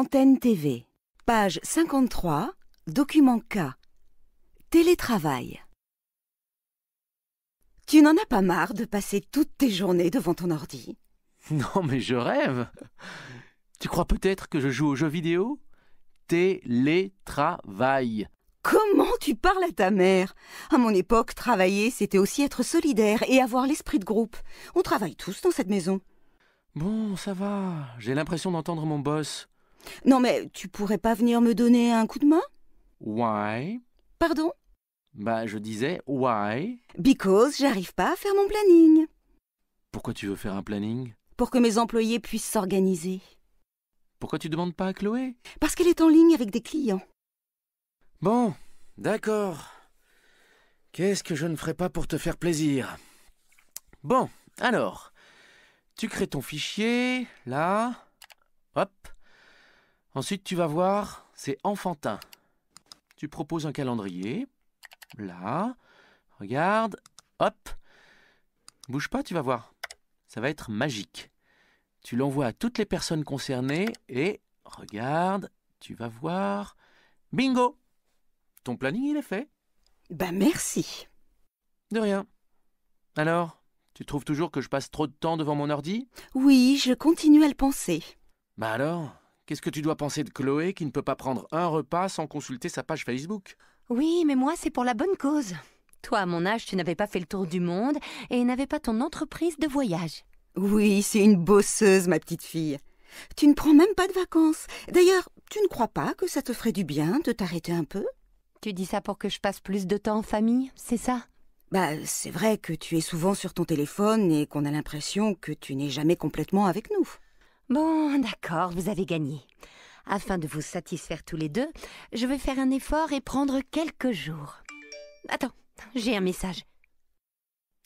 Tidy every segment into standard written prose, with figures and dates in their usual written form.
Antenne TV. Page 53, document K. Télétravail. Tu n'en as pas marre de passer toutes tes journées devant ton ordi? Non, mais je rêve. Tu crois peut-être que je joue aux jeux vidéo? Télétravail. Comment tu parles à ta mère? À mon époque, travailler, c'était aussi être solidaire et avoir l'esprit de groupe. On travaille tous dans cette maison. Bon, ça va. J'ai l'impression d'entendre mon boss. Non mais tu pourrais pas venir me donner un coup de main? Why? Pardon? Bah, je disais why? Because j'arrive pas à faire mon planning. Pourquoi tu veux faire un planning? Pour que mes employés puissent s'organiser. Pourquoi tu demandes pas à Chloé? Parce qu'elle est en ligne avec des clients. Bon, d'accord. Qu'est-ce que je ne ferai pas pour te faire plaisir? Bon, alors, tu crées ton fichier, là, hop. Ensuite, tu vas voir, c'est enfantin. Tu proposes un calendrier, là, regarde, hop. Bouge pas, tu vas voir. Ça va être magique. Tu l'envoies à toutes les personnes concernées et, regarde, tu vas voir, bingo! Ton planning, il est fait. Ben merci. De rien. Alors, tu trouves toujours que je passe trop de temps devant mon ordi? Oui, je continue à le penser. Bah alors, qu'est-ce que tu dois penser de Chloé qui ne peut pas prendre un repas sans consulter sa page Facebook? Oui, mais moi, c'est pour la bonne cause. Toi, à mon âge, tu n'avais pas fait le tour du monde et n'avais pas ton entreprise de voyage. Oui, c'est une bosseuse, ma petite fille. Tu ne prends même pas de vacances. D'ailleurs, tu ne crois pas que ça te ferait du bien de t'arrêter un peu? Tu dis ça pour que je passe plus de temps en famille, c'est ça? Bah, c'est vrai que tu es souvent sur ton téléphone et qu'on a l'impression que tu n'es jamais complètement avec nous. Bon, d'accord, vous avez gagné. Afin de vous satisfaire tous les deux, je vais faire un effort et prendre quelques jours. Attends, j'ai un message.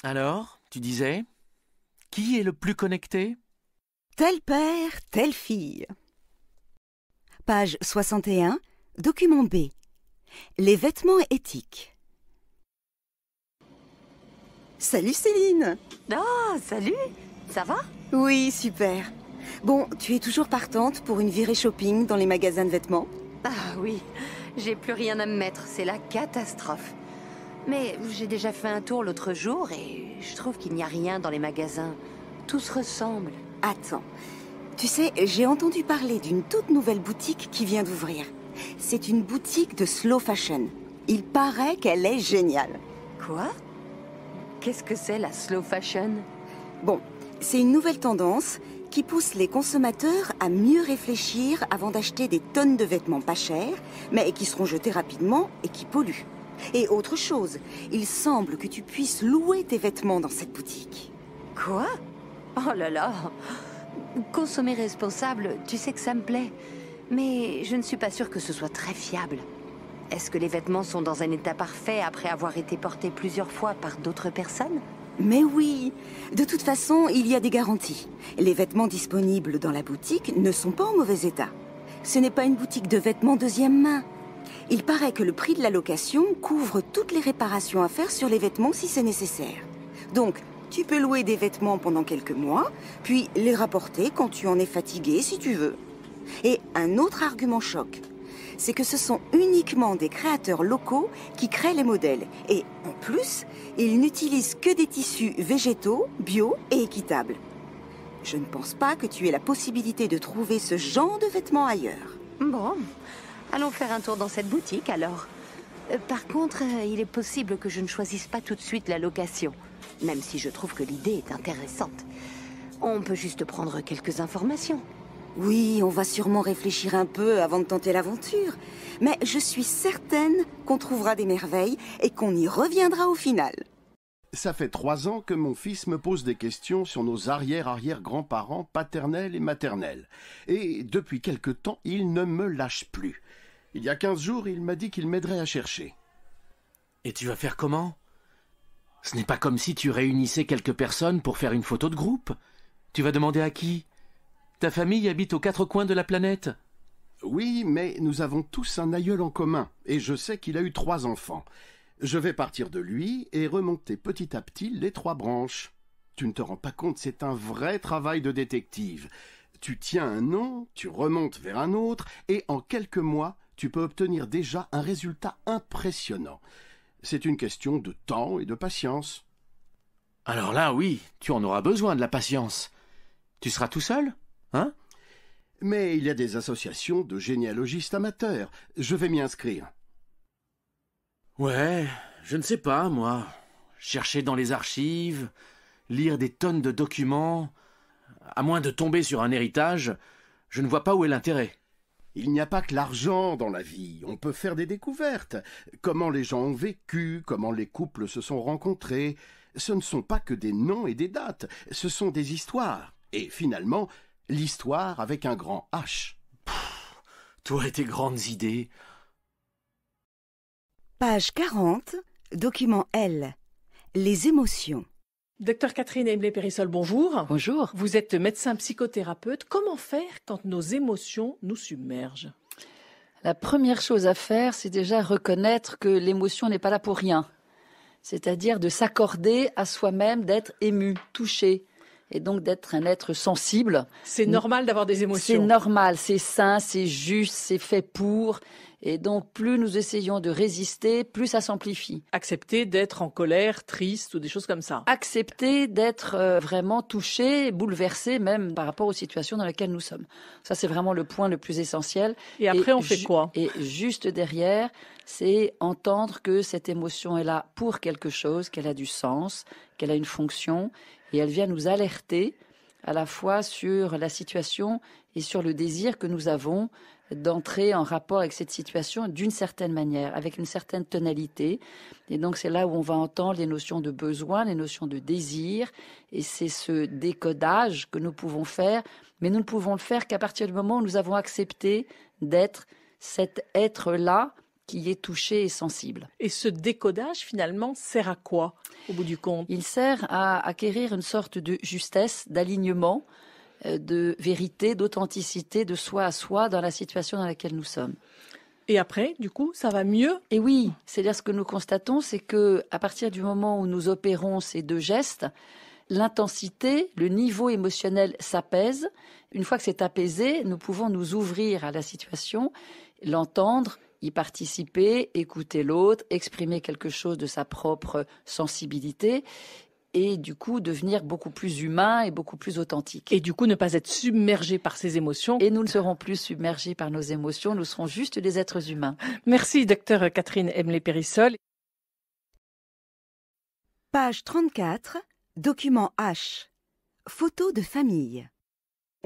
Alors, tu disais, qui est le plus connecté? Tel père, telle fille. Page 61, document B. Les vêtements éthiques. Salut Céline! Oh, salut! Ça va? Oui, super. Bon, tu es toujours partante pour une virée shopping dans les magasins de vêtements? Ah oui, j'ai plus rien à me mettre, c'est la catastrophe. Mais j'ai déjà fait un tour l'autre jour et je trouve qu'il n'y a rien dans les magasins. Tout se ressemble. Attends, tu sais, j'ai entendu parler d'une toute nouvelle boutique qui vient d'ouvrir. C'est une boutique de slow fashion. Il paraît qu'elle est géniale. Quoi? Qu'est-ce que c'est la slow fashion? Bon, c'est une nouvelle tendance qui pousse les consommateurs à mieux réfléchir avant d'acheter des tonnes de vêtements pas chers, mais qui seront jetés rapidement et qui polluent. Et autre chose, il semble que tu puisses louer tes vêtements dans cette boutique. Quoi? Oh là là! Consommer responsable, tu sais que ça me plaît. Mais je ne suis pas sûre que ce soit très fiable. Est-ce que les vêtements sont dans un état parfait après avoir été portés plusieurs fois par d'autres personnes? Mais oui! De toute façon, il y a des garanties. Les vêtements disponibles dans la boutique ne sont pas en mauvais état. Ce n'est pas une boutique de vêtements deuxième main. Il paraît que le prix de la location couvre toutes les réparations à faire sur les vêtements si c'est nécessaire. Donc, tu peux louer des vêtements pendant quelques mois, puis les rapporter quand tu en es fatigué si tu veux. Et un autre argument choc, c'est que ce sont uniquement des créateurs locaux qui créent les modèles. Et en plus, ils n'utilisent que des tissus végétaux, bio et équitables. Je ne pense pas que tu aies la possibilité de trouver ce genre de vêtements ailleurs. Bon, allons faire un tour dans cette boutique alors. Par contre, il est possible que je ne choisisse pas tout de suite la location, même si je trouve que l'idée est intéressante. On peut juste prendre quelques informations. Oui, on va sûrement réfléchir un peu avant de tenter l'aventure. Mais je suis certaine qu'on trouvera des merveilles et qu'on y reviendra au final. Ça fait 3 ans que mon fils me pose des questions sur nos arrière-arrière-grands-parents paternels et maternels. Et depuis quelque temps, il ne me lâche plus. Il y a 15 jours, il m'a dit qu'il m'aiderait à chercher. Et tu vas faire comment? Ce n'est pas comme si tu réunissais quelques personnes pour faire une photo de groupe. Tu vas demander à qui? Ta famille habite aux 4 coins de la planète. Oui, mais nous avons tous un aïeul en commun, et je sais qu'il a eu 3 enfants. Je vais partir de lui et remonter petit à petit les 3 branches. Tu ne te rends pas compte, c'est un vrai travail de détective. Tu tiens un nom, tu remontes vers un autre, et en quelques mois, tu peux obtenir déjà un résultat impressionnant. C'est une question de temps et de patience. Alors là, oui, tu en auras besoin de la patience. Tu seras tout seul, hein? Mais il y a des associations de généalogistes amateurs. Je vais m'y inscrire. Ouais, je ne sais pas, moi. Chercher dans les archives, lire des tonnes de documents. À moins de tomber sur un héritage, je ne vois pas où est l'intérêt. Il n'y a pas que l'argent dans la vie. On peut faire des découvertes. Comment les gens ont vécu, comment les couples se sont rencontrés. Ce ne sont pas que des noms et des dates. Ce sont des histoires. Et finalement, l'histoire avec un grand H. Toi et tes grandes idées. Page 40, document L. Les émotions. Docteur Catherine Emblé-Périssol, bonjour. Bonjour. Vous êtes médecin psychothérapeute. Comment faire quand nos émotions nous submergent? La première chose à faire, c'est déjà reconnaître que l'émotion n'est pas là pour rien. C'est-à-dire de s'accorder à soi-même d'être ému, touché, et donc d'être un être sensible. C'est normal d'avoir des émotions. C'est normal, c'est sain, c'est juste, c'est fait pour. Et donc, plus nous essayons de résister, plus ça s'amplifie. Accepter d'être en colère, triste ou des choses comme ça. Accepter d'être vraiment touché, bouleversé même par rapport aux situations dans lesquelles nous sommes. Ça, c'est vraiment le point le plus essentiel. Et après, on fait quoi? Et juste derrière, c'est entendre que cette émotion est là pour quelque chose, qu'elle a du sens, qu'elle a une fonction, et elle vient nous alerter à la fois sur la situation et sur le désir que nous avons d'entrer en rapport avec cette situation d'une certaine manière, avec une certaine tonalité. Et donc, c'est là où on va entendre les notions de besoin, les notions de désir. Et c'est ce décodage que nous pouvons faire. Mais nous ne pouvons le faire qu'à partir du moment où nous avons accepté d'être cet être-là qui est touché et sensible. Et ce décodage, finalement, sert à quoi, au bout du compte? Il sert à acquérir une sorte de justesse, d'alignement, de vérité, d'authenticité, de soi à soi dans la situation dans laquelle nous sommes. Et après, du coup, ça va mieux? Et oui, c'est-à-dire ce que nous constatons, c'est que à partir du moment où nous opérons ces deux gestes, l'intensité, le niveau émotionnel s'apaise. Une fois que c'est apaisé, nous pouvons nous ouvrir à la situation, l'entendre, y participer, écouter l'autre, exprimer quelque chose de sa propre sensibilité et du coup devenir beaucoup plus humain et beaucoup plus authentique. Et du coup ne pas être submergé par ces émotions. Et nous ne serons plus submergés par nos émotions, nous serons juste des êtres humains. Merci docteur Catherine Emblé-Périssol. Page 34, document H. Photos de famille.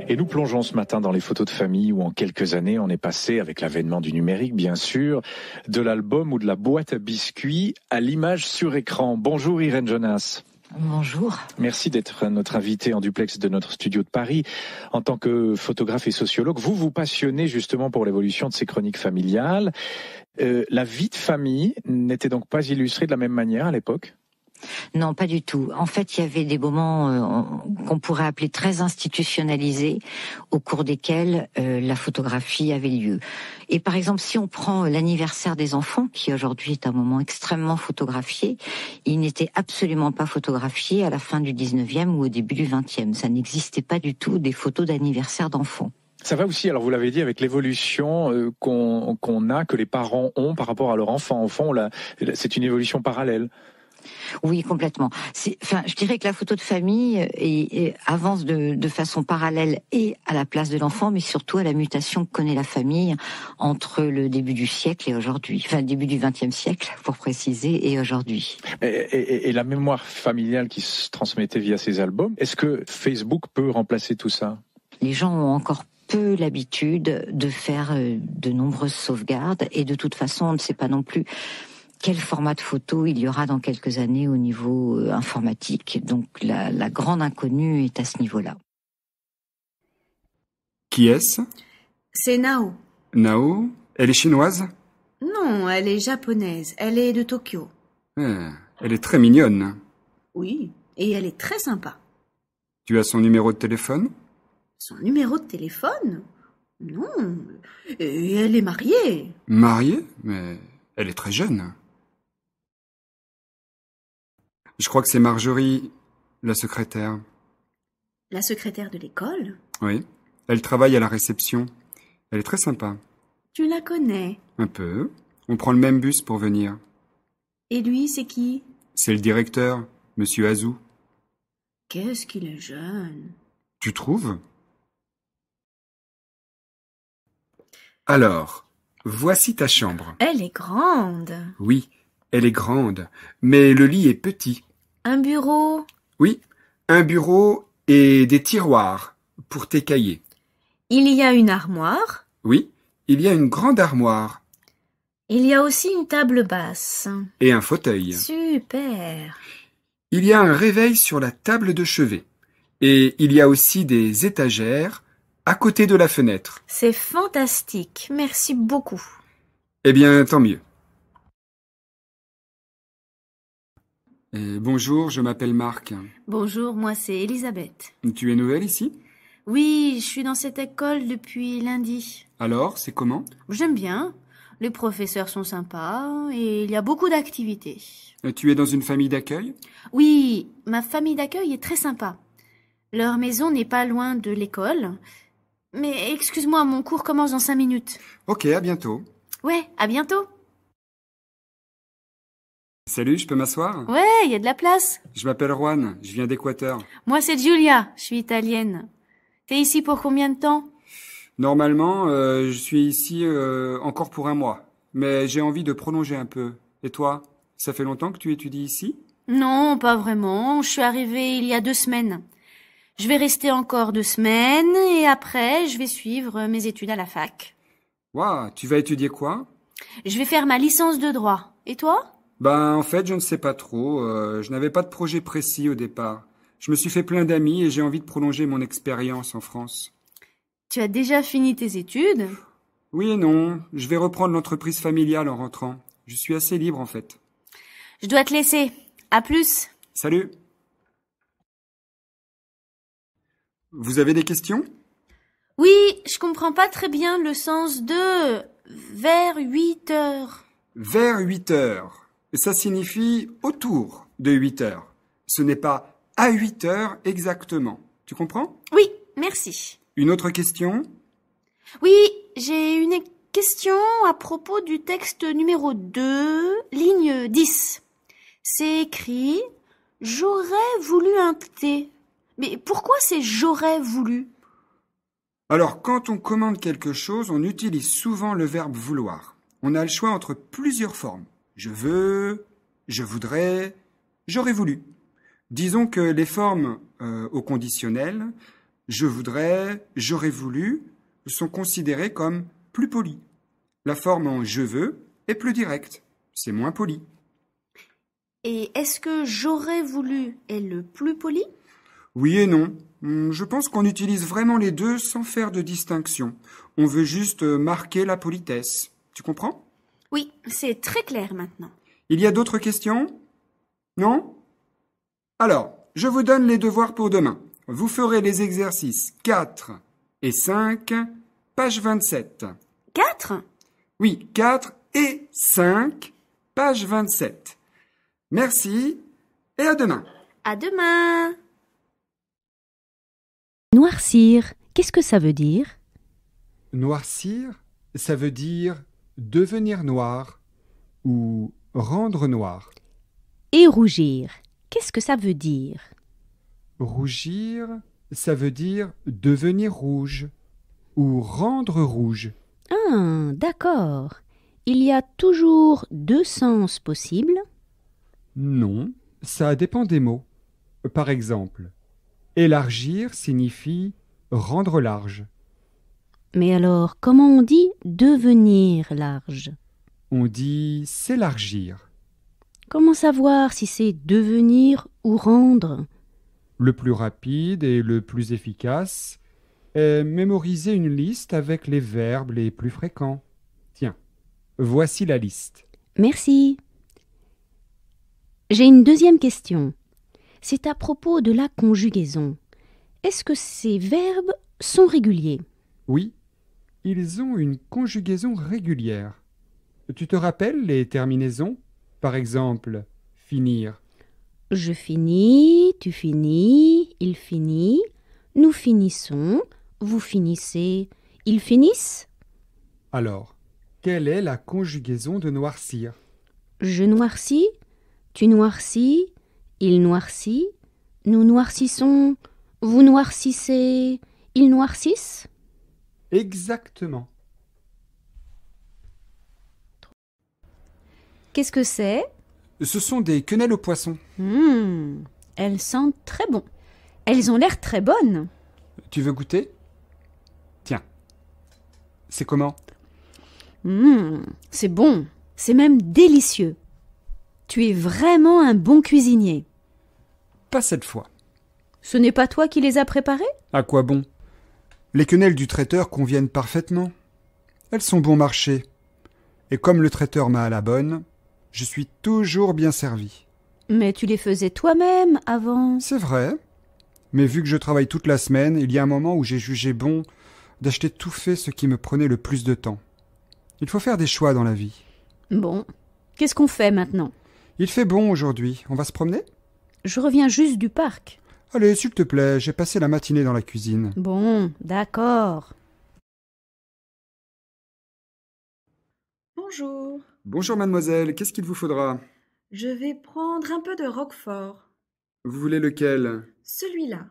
Et nous plongeons ce matin dans les photos de famille où en quelques années on est passé, avec l'avènement du numérique bien sûr, de l'album ou de la boîte à biscuits à l'image sur écran. Bonjour Irène Jonas. Bonjour. Merci d'être notre invité en duplex de notre studio de Paris. En tant que photographe et sociologue, vous vous passionnez justement pour l'évolution de ces chroniques familiales. La vie de famille n'était donc pas illustrée de la même manière à l'époque ? Non, pas du tout. En fait, il y avait des moments qu'on pourrait appeler très institutionnalisés, au cours desquels la photographie avait lieu. Et par exemple, si on prend l'anniversaire des enfants, qui aujourd'hui est un moment extrêmement photographié, il n'était absolument pas photographié à la fin du 19e ou au début du 20e. Ça n'existait pas du tout des photos d'anniversaire d'enfants. Ça va aussi, alors vous l'avez dit, avec l'évolution qu'on a, que les parents ont par rapport à leur enfant. Au fond, c'est une évolution parallèle. Oui, complètement. Je dirais que la photo de famille avance de façon parallèle et à la place de l'enfant, mais surtout à la mutation que connaît la famille entre le début du siècle et aujourd'hui. Enfin, le début du XXe siècle, pour préciser, et aujourd'hui. Et la mémoire familiale qui se transmettait via ces albums, est-ce que Facebook peut remplacer tout ça ? Les gens ont encore peu l'habitude de faire de nombreuses sauvegardes, et de toute façon, on ne sait pas non plus quel format de photo il y aura dans quelques années au niveau informatique. Donc la grande inconnue est à ce niveau-là. Qui est-ce ? C'est Nao. Nao ? Elle est chinoise ? Non, elle est japonaise. Elle est de Tokyo. Elle est très mignonne. Oui, et elle est très sympa. Tu as son numéro de téléphone ? Son numéro de téléphone ? Non. Et elle est mariée. Mariée ? Mais elle est très jeune. Je crois que c'est Marjorie, la secrétaire. La secrétaire de l'école ? Oui. Elle travaille à la réception. Elle est très sympa. Tu la connais. Un peu. On prend le même bus pour venir. Et lui, c'est qui? C'est le directeur, Monsieur Azou. Qu'est-ce qu'il est jeune. Tu trouves? Alors, voici ta chambre. Elle est grande. Oui, elle est grande, mais le lit est petit. Un bureau. Oui, un bureau et des tiroirs pour tes cahiers. Il y a une armoire. Oui, il y a une grande armoire. Il y a aussi une table basse. Et un fauteuil. Super. Il y a un réveil sur la table de chevet. Et il y a aussi des étagères à côté de la fenêtre. C'est fantastique. Merci beaucoup. Eh bien, tant mieux. Bonjour, je m'appelle Marc. Bonjour, moi c'est Elisabeth. Tu es nouvelle ici? Oui, je suis dans cette école depuis lundi. Alors, c'est comment? J'aime bien. Les professeurs sont sympas et il y a beaucoup d'activités. Tu es dans une famille d'accueil? Oui, ma famille d'accueil est très sympa. Leur maison n'est pas loin de l'école. Mais excuse-moi, mon cours commence dans 5 minutes. Ok, à bientôt. Ouais, à bientôt. Salut, je peux m'asseoir? Ouais, il y a de la place. Je m'appelle Juan, je viens d'Équateur. Moi c'est Giulia, je suis italienne. T'es ici pour combien de temps? Normalement, je suis ici encore pour 1 mois. Mais j'ai envie de prolonger un peu. Et toi? Ça fait longtemps que tu étudies ici? Non, pas vraiment. Je suis arrivée il y a 2 semaines. Je vais rester encore 2 semaines et après, je vais suivre mes études à la fac. Waouh, tu vas étudier quoi? Je vais faire ma licence de droit. Et toi? Ben, en fait, je ne sais pas trop. Je n'avais pas de projet précis au départ. Je me suis fait plein d'amis et j'ai envie de prolonger mon expérience en France. Tu as déjà fini tes études? Oui et non. Je vais reprendre l'entreprise familiale en rentrant. Je suis assez libre, en fait. Je dois te laisser. À plus. Salut. Vous avez des questions? Oui, je comprends pas très bien le sens de vers 8 heures. Vers 8 heures. Ça signifie autour de 8 heures. Ce n'est pas à 8 heures exactement. Tu comprends? Oui, merci. Une autre question? Oui, j'ai une question à propos du texte numéro 2, ligne 10. C'est écrit « J'aurais voulu un thé ». Mais pourquoi c'est « j'aurais voulu » ? Alors, quand on commande quelque chose, on utilise souvent le verbe vouloir. On a le choix entre plusieurs formes. Je veux, je voudrais, j'aurais voulu. Disons que les formes au conditionnel, je voudrais, j'aurais voulu, sont considérées comme plus polies. La forme en je veux est plus directe. C'est moins poli. Et est-ce que j'aurais voulu est le plus poli ? Oui et non. Je pense qu'on utilise vraiment les deux sans faire de distinction. On veut juste marquer la politesse. Tu comprends ? Oui, c'est très clair maintenant. Il y a d'autres questions ? Non ? Alors, je vous donne les devoirs pour demain. Vous ferez les exercices 4 et 5, page 27. 4 ? Oui, 4 et 5, page 27. Merci et à demain. À demain. Noircir, qu'est-ce que ça veut dire ? Noircir, ça veut dire devenir noir ou rendre noir. Et rougir, qu'est-ce que ça veut dire ? Rougir, ça veut dire devenir rouge ou rendre rouge. Ah, d'accord. Il y a toujours 2 sens possibles ? Non, ça dépend des mots. Par exemple, élargir signifie rendre large. Mais alors, comment on dit devenir large ? On dit s'élargir. Comment savoir si c'est devenir ou rendre ? Le plus rapide et le plus efficace est mémoriser une liste avec les verbes les plus fréquents. Tiens, voici la liste. Merci. J'ai une deuxième question. C'est à propos de la conjugaison. Est-ce que ces verbes sont réguliers ? Oui, ils ont une conjugaison régulière. Tu te rappelles les terminaisons ? Par exemple, finir. Je finis, tu finis, il finit, nous finissons, vous finissez, ils finissent. Alors, quelle est la conjugaison de noircir? Je noircis, tu noircis, il noircit, nous noircissons, vous noircissez, ils noircissent. Exactement. Qu'est-ce que c'est? Ce sont des quenelles au poisson. Elles sentent très bon. Elles ont l'air très bonnes. Tu veux goûter? Tiens. C'est comment? C'est bon. C'est même délicieux. Tu es vraiment un bon cuisinier. Pas cette fois. Ce n'est pas toi qui les as préparées? À quoi bon? Les quenelles du traiteur conviennent parfaitement. Elles sont bon marché. Et comme le traiteur m'a à la bonne, je suis toujours bien servi. Mais tu les faisais toi-même avant. C'est vrai. Mais vu que je travaille toute la semaine, il y a un moment où j'ai jugé bon d'acheter tout fait ce qui me prenait le plus de temps. Il faut faire des choix dans la vie. Bon, qu'est-ce qu'on fait maintenant? Il fait bon aujourd'hui. On va se promener? Je reviens juste du parc. Allez, s'il te plaît, j'ai passé la matinée dans la cuisine. Bon, d'accord. Bonjour. Bonjour mademoiselle, qu'est-ce qu'il vous faudra? Je vais prendre un peu de roquefort. Vous voulez lequel? Celui-là.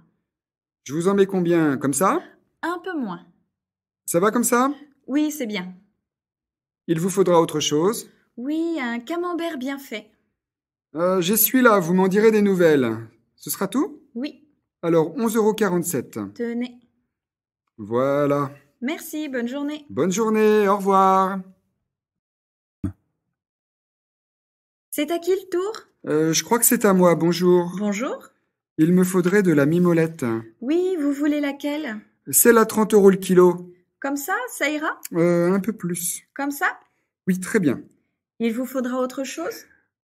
Je vous en mets combien? Comme ça? Un peu moins. Ça va comme ça? Oui, c'est bien. Il vous faudra autre chose? Oui, un camembert bien fait. J'ai celui-là, vous m'en direz des nouvelles. Ce sera tout? Oui. Alors, 11,47 €. Tenez. Voilà. Merci, bonne journée. Bonne journée, au revoir. C'est à qui le tour? Je crois que c'est à moi, bonjour. Bonjour. Il me faudrait de la mimolette. Oui, vous voulez laquelle? Celle à 30 € le kilo. Comme ça ira? Un peu plus. Comme ça? Oui, très bien. Il vous faudra autre chose?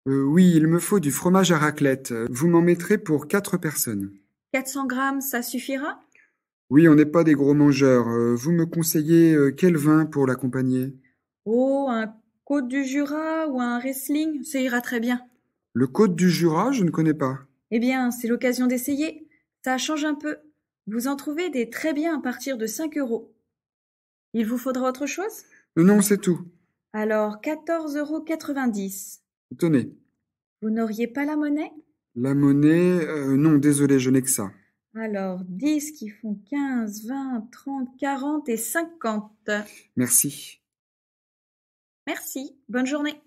Oui, il me faut du fromage à raclette. Vous m'en mettrez pour 4 personnes. 400 grammes, ça suffira? Oui, on n'est pas des gros mangeurs. Vous me conseillez quel vin pour l'accompagner? Oh, un Côte du Jura ou un Riesling, ça ira très bien. Le Côte du Jura, je ne connais pas. Eh bien, c'est l'occasion d'essayer. Ça change un peu. Vous en trouvez des très bien à partir de 5 €. Il vous faudra autre chose? Non, c'est tout. Alors, 14,90 €. Tenez. Vous n'auriez pas la monnaie? La monnaie, non, désolé, je n'ai que ça. Alors, 10 qui font 15, 20, 30, 40 et 50. Merci. Merci, bonne journée.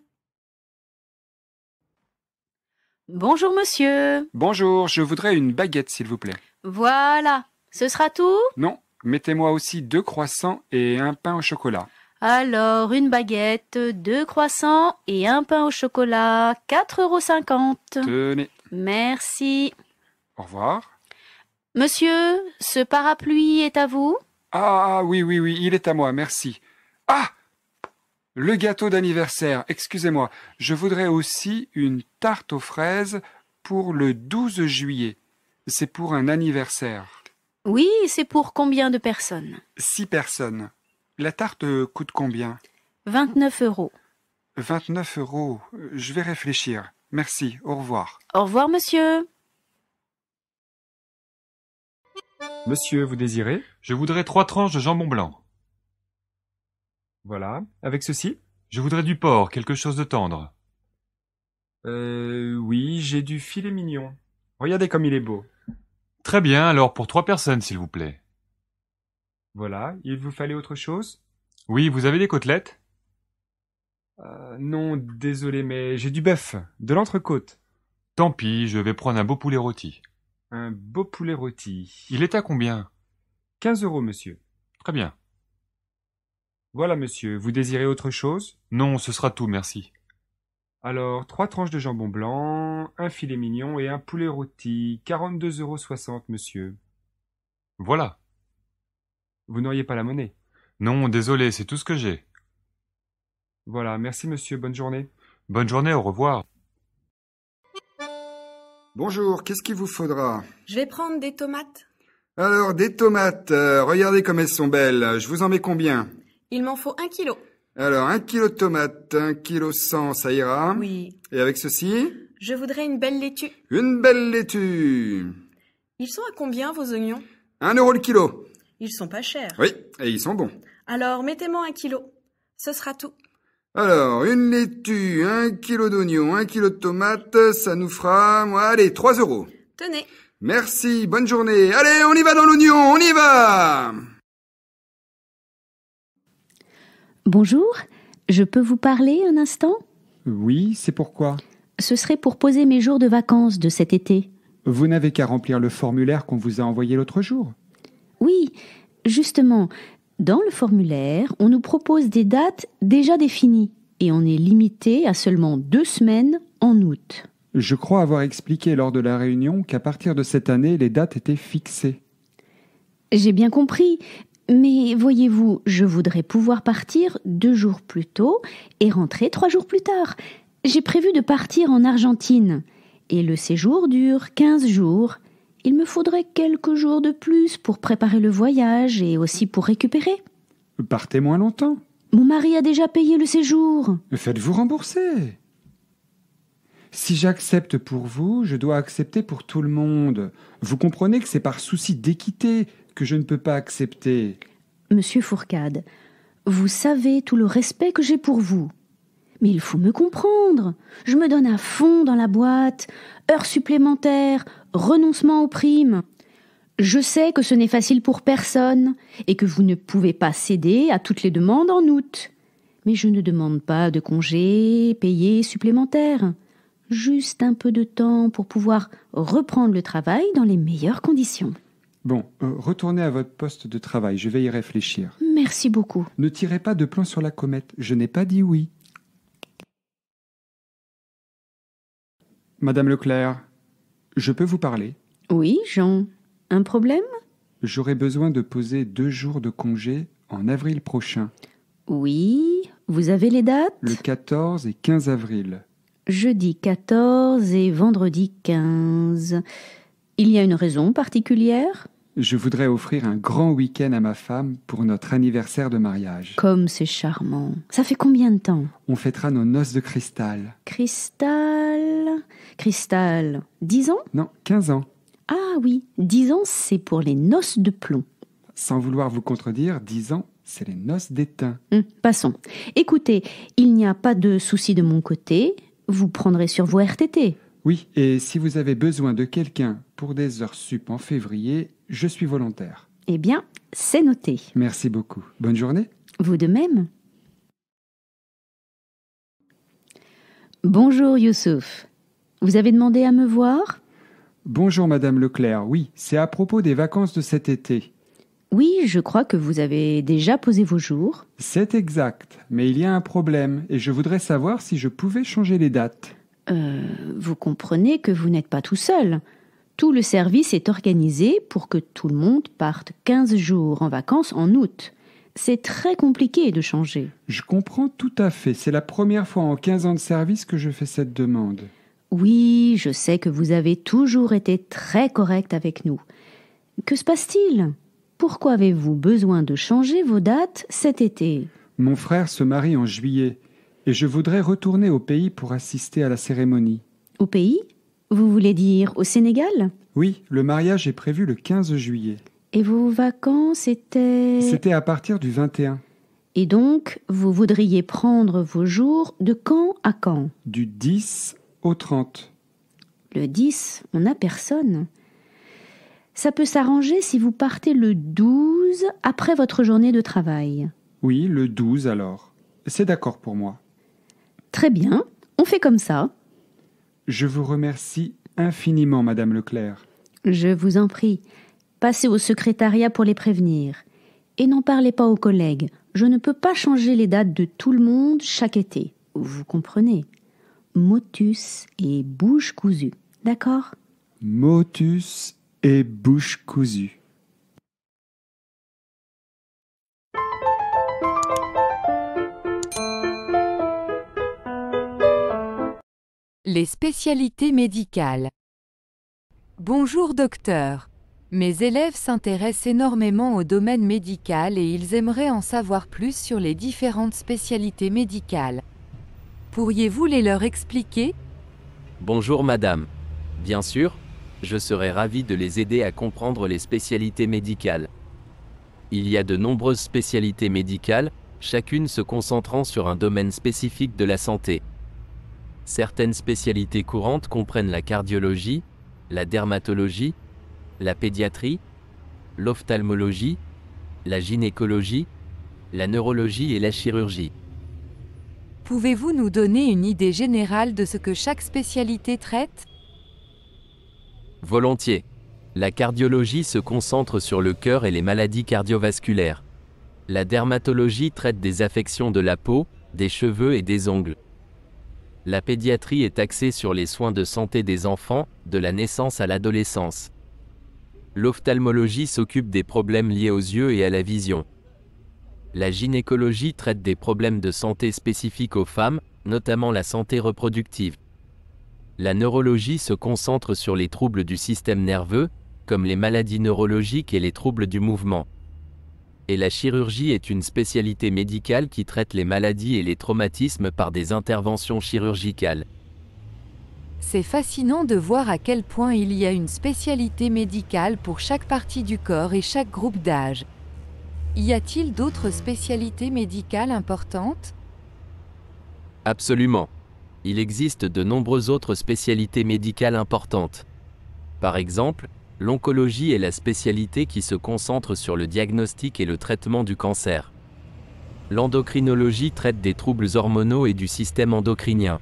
Bonjour monsieur. Bonjour, je voudrais une baguette, s'il vous plaît. Voilà, ce sera tout? Non, mettez-moi aussi 2 croissants et un pain au chocolat. Alors, une baguette, 2 croissants et un pain au chocolat, 4,50 €. Tenez. Merci. Au revoir. Monsieur, ce parapluie est à vous? Ah oui, il est à moi, merci. Ah! Le gâteau d'anniversaire, excusez-moi. Je voudrais aussi une tarte aux fraises pour le 12 juillet. C'est pour un anniversaire. Oui, c'est pour combien de personnes? 6 personnes. La tarte coûte combien? 29 €. 29 €. Je vais réfléchir. Merci, au revoir. Au revoir, monsieur. Monsieur, vous désirez? Je voudrais 3 tranches de jambon blanc. Voilà. Avec ceci? Je voudrais du porc, quelque chose de tendre. Oui, j'ai du filet mignon. Regardez comme il est beau. Très bien, alors pour 3 personnes, s'il vous plaît. Voilà. Il vous fallait autre chose? Oui, vous avez des côtelettes? Non, désolé, mais j'ai du bœuf, de l'entrecôte. Tant pis, je vais prendre un beau poulet rôti. Un beau poulet rôti. Il est à combien? 15 €, monsieur. Très bien. Voilà, monsieur. Vous désirez autre chose? Non, ce sera tout, merci. Alors, 3 tranches de jambon blanc, un filet mignon et un poulet rôti. 42,60 €, monsieur. Voilà. Vous n'auriez pas la monnaie? Non, désolé, c'est tout ce que j'ai. Voilà, merci monsieur, bonne journée. Bonne journée, au revoir. Bonjour, qu'est-ce qu'il vous faudra? Je vais prendre des tomates. Alors, des tomates, regardez comme elles sont belles. Je vous en mets combien? Il m'en faut 1 kilo. Alors, 1 kilo de tomates, 1 kilo 100, ça ira? Oui. Et avec ceci? Je voudrais une belle laitue. Une belle laitue. Ils sont à combien, vos oignons? 1 € le kilo. Ils sont pas chers. Oui, et ils sont bons. Alors, mettez-moi 1 kilo. Ce sera tout. Alors, une laitue, 1 kilo d'oignons, 1 kilo de tomates, ça nous fera, allez, 3 €. Tenez. Merci, bonne journée. Allez, on y va dans l'oignon, on y va! Bonjour, je peux vous parler un instant? Oui, c'est pourquoi? Ce serait pour poser mes jours de vacances de cet été. Vous n'avez qu'à remplir le formulaire qu'on vous a envoyé l'autre jour. Oui, justement, dans le formulaire, on nous propose des dates déjà définies et on est limité à seulement 2 semaines en août. Je crois avoir expliqué lors de la réunion qu'à partir de cette année, les dates étaient fixées. J'ai bien compris, mais voyez-vous, je voudrais pouvoir partir 2 jours plus tôt et rentrer 3 jours plus tard. J'ai prévu de partir en Argentine et le séjour dure 15 jours. Il me faudrait quelques jours de plus pour préparer le voyage et aussi pour récupérer. Partez moins longtemps. Mon mari a déjà payé le séjour. Faites-vous rembourser. Si j'accepte pour vous, je dois accepter pour tout le monde. Vous comprenez que c'est par souci d'équité que je ne peux pas accepter. Monsieur Fourcade, vous savez tout le respect que j'ai pour vous. Mais il faut me comprendre. Je me donne à fond dans la boîte, heures supplémentaires, renoncement aux primes. Je sais que ce n'est facile pour personne et que vous ne pouvez pas céder à toutes les demandes en août. Mais je ne demande pas de congés payés supplémentaires. Juste un peu de temps pour pouvoir reprendre le travail dans les meilleures conditions. Bon, retournez à votre poste de travail, je vais y réfléchir. Merci beaucoup. Ne tirez pas de plomb sur la comète, je n'ai pas dit oui. Madame Leclerc, je peux vous parler? Oui, Jean. Un problème? J'aurais besoin de poser 2 jours de congé en avril prochain. Oui, vous avez les dates? Le 14 et 15 avril. Jeudi 14 et vendredi 15. Il y a une raison particulière? Je voudrais offrir un grand week-end à ma femme pour notre anniversaire de mariage. Comme c'est charmant. Ça fait combien de temps? On fêtera nos noces de cristal. Cristal, 10 ans? Non, 15 ans. Ah oui, 10 ans, c'est pour les noces de plomb. Sans vouloir vous contredire, 10 ans, c'est les noces d'étain. Passons. Écoutez, il n'y a pas de souci de mon côté. Vous prendrez sur vos RTT. Oui, et si vous avez besoin de quelqu'un pour des heures sup en février, je suis volontaire. Eh bien, c'est noté. Merci beaucoup. Bonne journée. Vous de même. Bonjour Youssouf. Vous avez demandé à me voir? Bonjour Madame Leclerc. Oui, c'est à propos des vacances de cet été. Oui, je crois que vous avez déjà posé vos jours. C'est exact, mais il y a un problème et je voudrais savoir si je pouvais changer les dates. Vous comprenez que vous n'êtes pas tout seul. Tout le service est organisé pour que tout le monde parte 15 jours en vacances en août. C'est très compliqué de changer. Je comprends tout à fait. C'est la première fois en 15 ans de service que je fais cette demande. Oui, je sais que vous avez toujours été très correct avec nous. Que se passe-t-il? Pourquoi avez-vous besoin de changer vos dates cet été? Mon frère se marie en juillet et je voudrais retourner au pays pour assister à la cérémonie. Au pays? Vous voulez dire au Sénégal? Oui, le mariage est prévu le 15 juillet. Et vos vacances étaient... C'était à partir du 21. Et donc, vous voudriez prendre vos jours de quand à quand? Du 10 au 30. Le 10, on n'a personne. Ça peut s'arranger si vous partez le 12 après votre journée de travail. Oui, le 12 alors. C'est d'accord pour moi. Très bien, on fait comme ça. Je vous remercie infiniment, Madame Leclerc. Je vous en prie. Passez au secrétariat pour les prévenir. Et n'en parlez pas aux collègues. Je ne peux pas changer les dates de tout le monde chaque été. Vous comprenez? Motus et bouche cousue. D'accord? Motus et bouche cousue. Les spécialités médicales. Bonjour docteur. Mes élèves s'intéressent énormément au domaine médical et ils aimeraient en savoir plus sur les différentes spécialités médicales. Pourriez-vous les leur expliquer? Bonjour madame. Bien sûr, je serai ravi de les aider à comprendre les spécialités médicales. Il y a de nombreuses spécialités médicales, chacune se concentrant sur un domaine spécifique de la santé. Certaines spécialités courantes comprennent la cardiologie, la dermatologie, la pédiatrie, l'ophtalmologie, la gynécologie, la neurologie et la chirurgie. Pouvez-vous nous donner une idée générale de ce que chaque spécialité traite? Volontiers. La cardiologie se concentre sur le cœur et les maladies cardiovasculaires. La dermatologie traite des affections de la peau, des cheveux et des ongles. La pédiatrie est axée sur les soins de santé des enfants, de la naissance à l'adolescence. L'ophtalmologie s'occupe des problèmes liés aux yeux et à la vision. La gynécologie traite des problèmes de santé spécifiques aux femmes, notamment la santé reproductive. La neurologie se concentre sur les troubles du système nerveux, comme les maladies neurologiques et les troubles du mouvement. Et la chirurgie est une spécialité médicale qui traite les maladies et les traumatismes par des interventions chirurgicales. C'est fascinant de voir à quel point il y a une spécialité médicale pour chaque partie du corps et chaque groupe d'âge. Y a-t-il d'autres spécialités médicales importantes? Absolument. Il existe de nombreuses autres spécialités médicales importantes. Par exemple, l'oncologie est la spécialité qui se concentre sur le diagnostic et le traitement du cancer. L'endocrinologie traite des troubles hormonaux et du système endocrinien.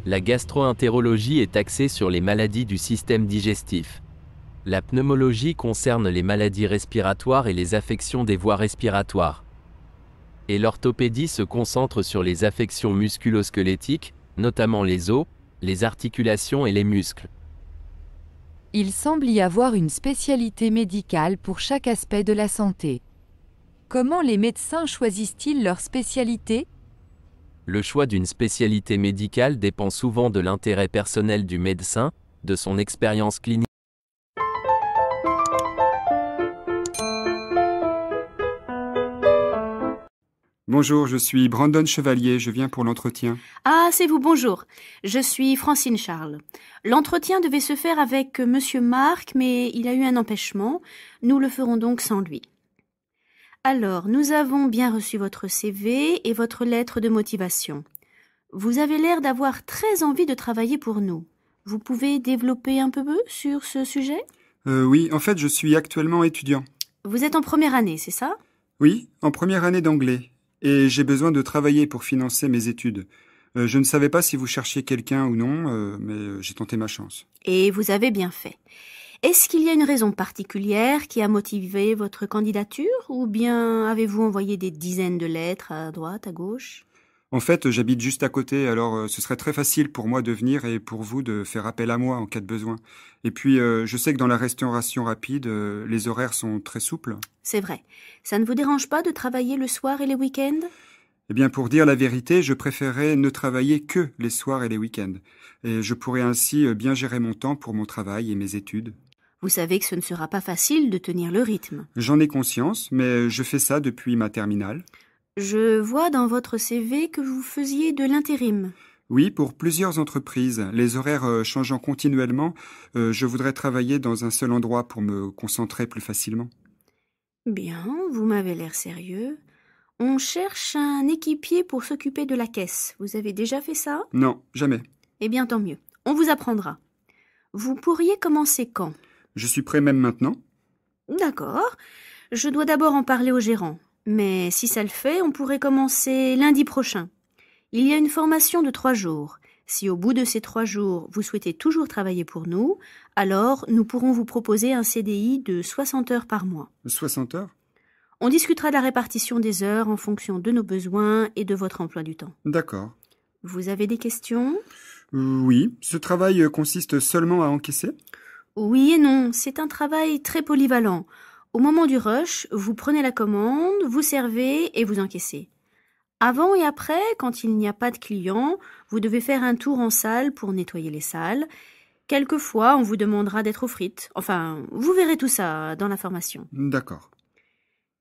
La gastro-entérologie est axée sur les maladies du système digestif. La pneumologie concerne les maladies respiratoires et les affections des voies respiratoires. Et l'orthopédie se concentre sur les affections musculo-squelettiques, notamment les os, les articulations et les muscles. Il semble y avoir une spécialité médicale pour chaque aspect de la santé. Comment les médecins choisissent-ils leur spécialité? Le choix d'une spécialité médicale dépend souvent de l'intérêt personnel du médecin, de son expérience clinique. Bonjour, je suis Brandon Chevalier, je viens pour l'entretien. Ah, c'est vous, bonjour. Je suis Francine Charles. L'entretien devait se faire avec Monsieur Marc, mais il a eu un empêchement. Nous le ferons donc sans lui. Alors, nous avons bien reçu votre CV et votre lettre de motivation. Vous avez l'air d'avoir très envie de travailler pour nous. Vous pouvez développer un peu sur ce sujet? Oui, en fait, je suis actuellement étudiant. Vous êtes en première année, c'est ça? Oui, en première année d'anglais. Et j'ai besoin de travailler pour financer mes études. Je ne savais pas si vous cherchiez quelqu'un ou non, mais j'ai tenté ma chance. Et vous avez bien fait. Est-ce qu'il y a une raison particulière qui a motivé votre candidature, ou bien avez-vous envoyé des dizaines de lettres à droite, à gauche? En fait, j'habite juste à côté, alors ce serait très facile pour moi de venir et pour vous de faire appel à moi en cas de besoin. Et puis, je sais que dans la restauration rapide, les horaires sont très souples. C'est vrai. Ça ne vous dérange pas de travailler le soir et les week-ends? Eh bien, pour dire la vérité, je préférais ne travailler que les soirs et les week-ends. Et je pourrais ainsi bien gérer mon temps pour mon travail et mes études. Vous savez que ce ne sera pas facile de tenir le rythme. J'en ai conscience, mais je fais ça depuis ma terminale. Je vois dans votre CV que vous faisiez de l'intérim. Oui, pour plusieurs entreprises. Les horaires changeant continuellement, je voudrais travailler dans un seul endroit pour me concentrer plus facilement. Bien, vous m'avez l'air sérieux. On cherche un équipier pour s'occuper de la caisse. Vous avez déjà fait ça? Non, jamais. Eh bien, tant mieux. On vous apprendra. Vous pourriez commencer quand? Je suis prêt même maintenant. D'accord. Je dois d'abord en parler au gérant. Mais si ça le fait, on pourrait commencer lundi prochain. Il y a une formation de 3 jours. Si au bout de ces 3 jours, vous souhaitez toujours travailler pour nous, alors nous pourrons vous proposer un CDI de 60 heures par mois. 60 heures? On discutera de la répartition des heures en fonction de nos besoins et de votre emploi du temps. D'accord. Vous avez des questions? Oui. Ce travail consiste seulement à encaisser? Oui et non. C'est un travail très polyvalent. Au moment du rush, vous prenez la commande, vous servez et vous encaissez. Avant et après, quand il n'y a pas de clients, vous devez faire un tour en salle pour nettoyer les salles. Quelquefois, on vous demandera d'être aux frites. Enfin, vous verrez tout ça dans la formation. D'accord.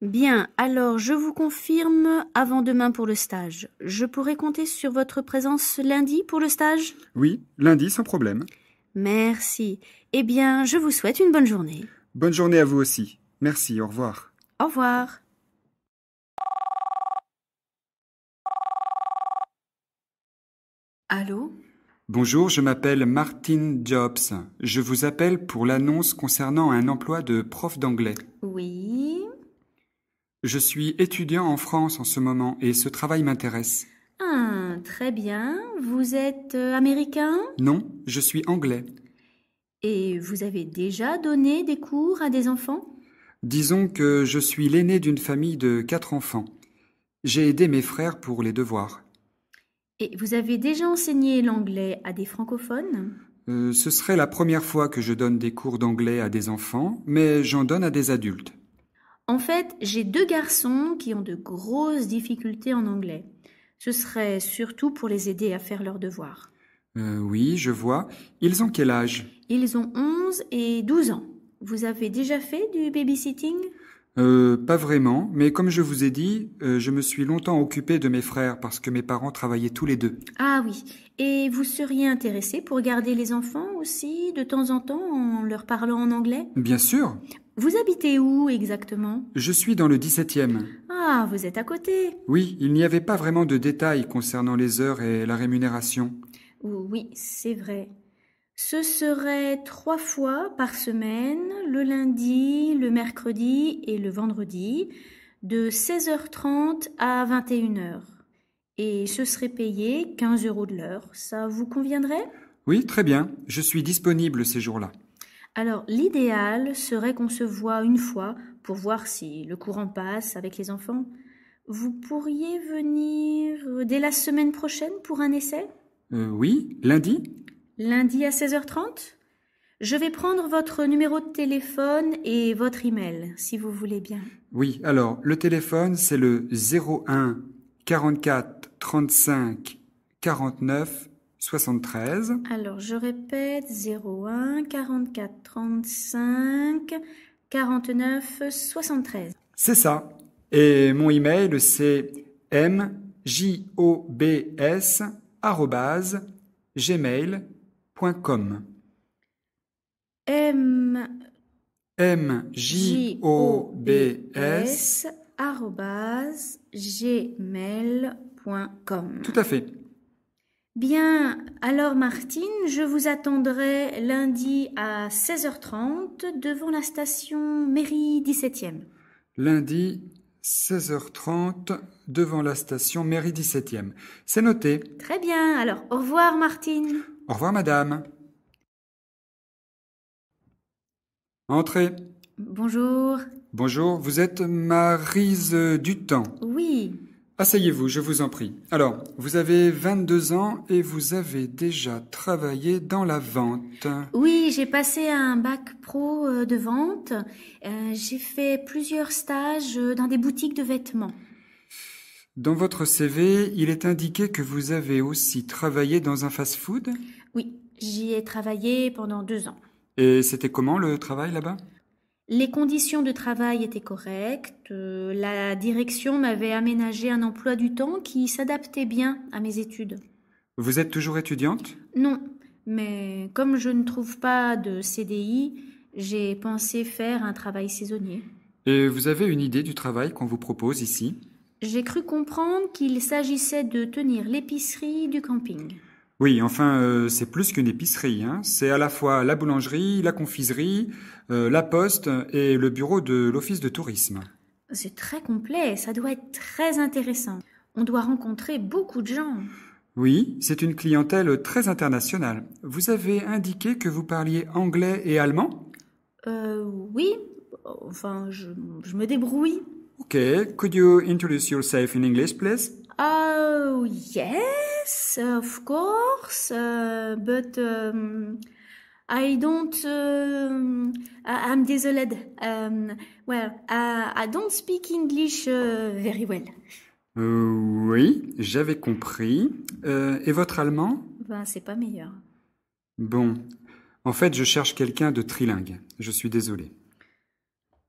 Bien, alors je vous confirme avant demain pour le stage. Je pourrai compter sur votre présence lundi pour le stage? Oui, lundi sans problème. Merci. Eh bien, je vous souhaite une bonne journée. Bonne journée à vous aussi. Merci, au revoir. Au revoir. Allô? Bonjour, je m'appelle Martin Jobs. Je vous appelle pour l'annonce concernant un emploi de prof d'anglais. Oui. Je suis étudiant en France en ce moment et ce travail m'intéresse. Ah, très bien. Vous êtes américain? Non, je suis anglais. Et vous avez déjà donné des cours à des enfants? Disons que je suis l'aîné d'une famille de 4 enfants. J'ai aidé mes frères pour les devoirs. Et vous avez déjà enseigné l'anglais à des francophones? Ce serait la première fois que je donne des cours d'anglais à des enfants, mais j'en donne à des adultes. En fait, j'ai 2 garçons qui ont de grosses difficultés en anglais. Ce serait surtout pour les aider à faire leurs devoirs. Oui, je vois. Ils ont quel âge? Ils ont 11 et 12 ans. Vous avez déjà fait du babysitting? Pas vraiment, mais comme je vous ai dit, je me suis longtemps occupé de mes frères parce que mes parents travaillaient tous les deux. Ah oui, et vous seriez intéressé pour garder les enfants aussi de temps en temps en leur parlant en anglais? Bien sûr. Vous habitez où exactement? Je suis dans le 17e. Ah, vous êtes à côté. Oui, il n'y avait pas vraiment de détails concernant les heures et la rémunération. Oui, c'est vrai. Ce serait 3 fois par semaine, le lundi, le mercredi et le vendredi, de 16h30 à 21h. Et ce serait payé 15 € de l'heure. Ça vous conviendrait? Oui, très bien. Je suis disponible ces jours-là. Alors, l'idéal serait qu'on se voie une fois pour voir si le courant passe avec les enfants. Vous pourriez venir dès la semaine prochaine pour un essai? Oui, lundi? Lundi à 16h30? Je vais prendre votre numéro de téléphone et votre email, si vous voulez bien. Oui, alors, le téléphone, c'est le 01 44 35 49 73. Alors, je répète, 01 44 35 49 73. C'est ça. Et mon email, c'est mjobs@gmail.com. mjobs@gmail.com. Tout à fait. Bien, alors Martine, je vous attendrai lundi à 16h30 devant la station mairie 17e. Lundi, 16h30, devant la station mairie 17e. C'est noté. Très bien, alors au revoir Martine. Au revoir madame. Entrez. Bonjour. Bonjour, vous êtes Maryse Dutemps. Oui. Asseyez-vous, je vous en prie. Alors, vous avez 22 ans et vous avez déjà travaillé dans la vente. Oui, j'ai passé un bac pro de vente. J'ai fait plusieurs stages dans des boutiques de vêtements. Dans votre CV, il est indiqué que vous avez aussi travaillé dans un fast-food? Oui, j'y ai travaillé pendant 2 ans. Et c'était comment le travail là-bas? Les conditions de travail étaient correctes. La direction m'avait aménagé un emploi du temps qui s'adaptait bien à mes études. Vous êtes toujours étudiante? Non, mais comme je ne trouve pas de CDI, j'ai pensé faire un travail saisonnier. Et vous avez une idée du travail qu'on vous propose ici? J'ai cru comprendre qu'il s'agissait de tenir l'épicerie du camping. Oui, enfin, c'est plus qu'une épicerie, hein. C'est à la fois la boulangerie, la confiserie, la poste et le bureau de l'office de tourisme. C'est très complet, ça doit être très intéressant. On doit rencontrer beaucoup de gens. Oui, c'est une clientèle très internationale. Vous avez indiqué que vous parliez anglais et allemand? Oui, enfin, je me débrouille. Okay, could you introduce yourself in English, please? Oh, yes, of course, but I don't, I'm désolée. I don't speak English very well. Oui, j'avais compris. Et votre allemand? C'est pas meilleur. Bon, en fait, je cherche quelqu'un de trilingue. Je suis désolé.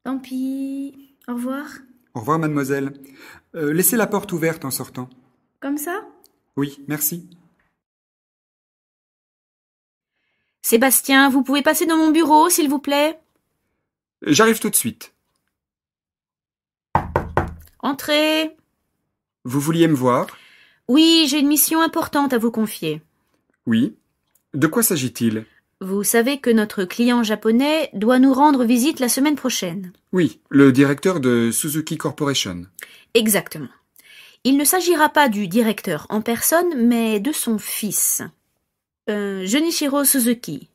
Tant pis. Au revoir. Au revoir, mademoiselle. Laissez la porte ouverte en sortant. Comme ça? Oui, merci. Sébastien, vous pouvez passer dans mon bureau, s'il vous plaît? J'arrive tout de suite. Entrez. Vous vouliez me voir? Oui, j'ai une mission importante à vous confier. Oui. De quoi s'agit-il? Vous savez que notre client japonais doit nous rendre visite la semaine prochaine. Oui, le directeur de Suzuki Corporation. Exactement. Il ne s'agira pas du directeur en personne, mais de son fils, Junichiro Suzuki.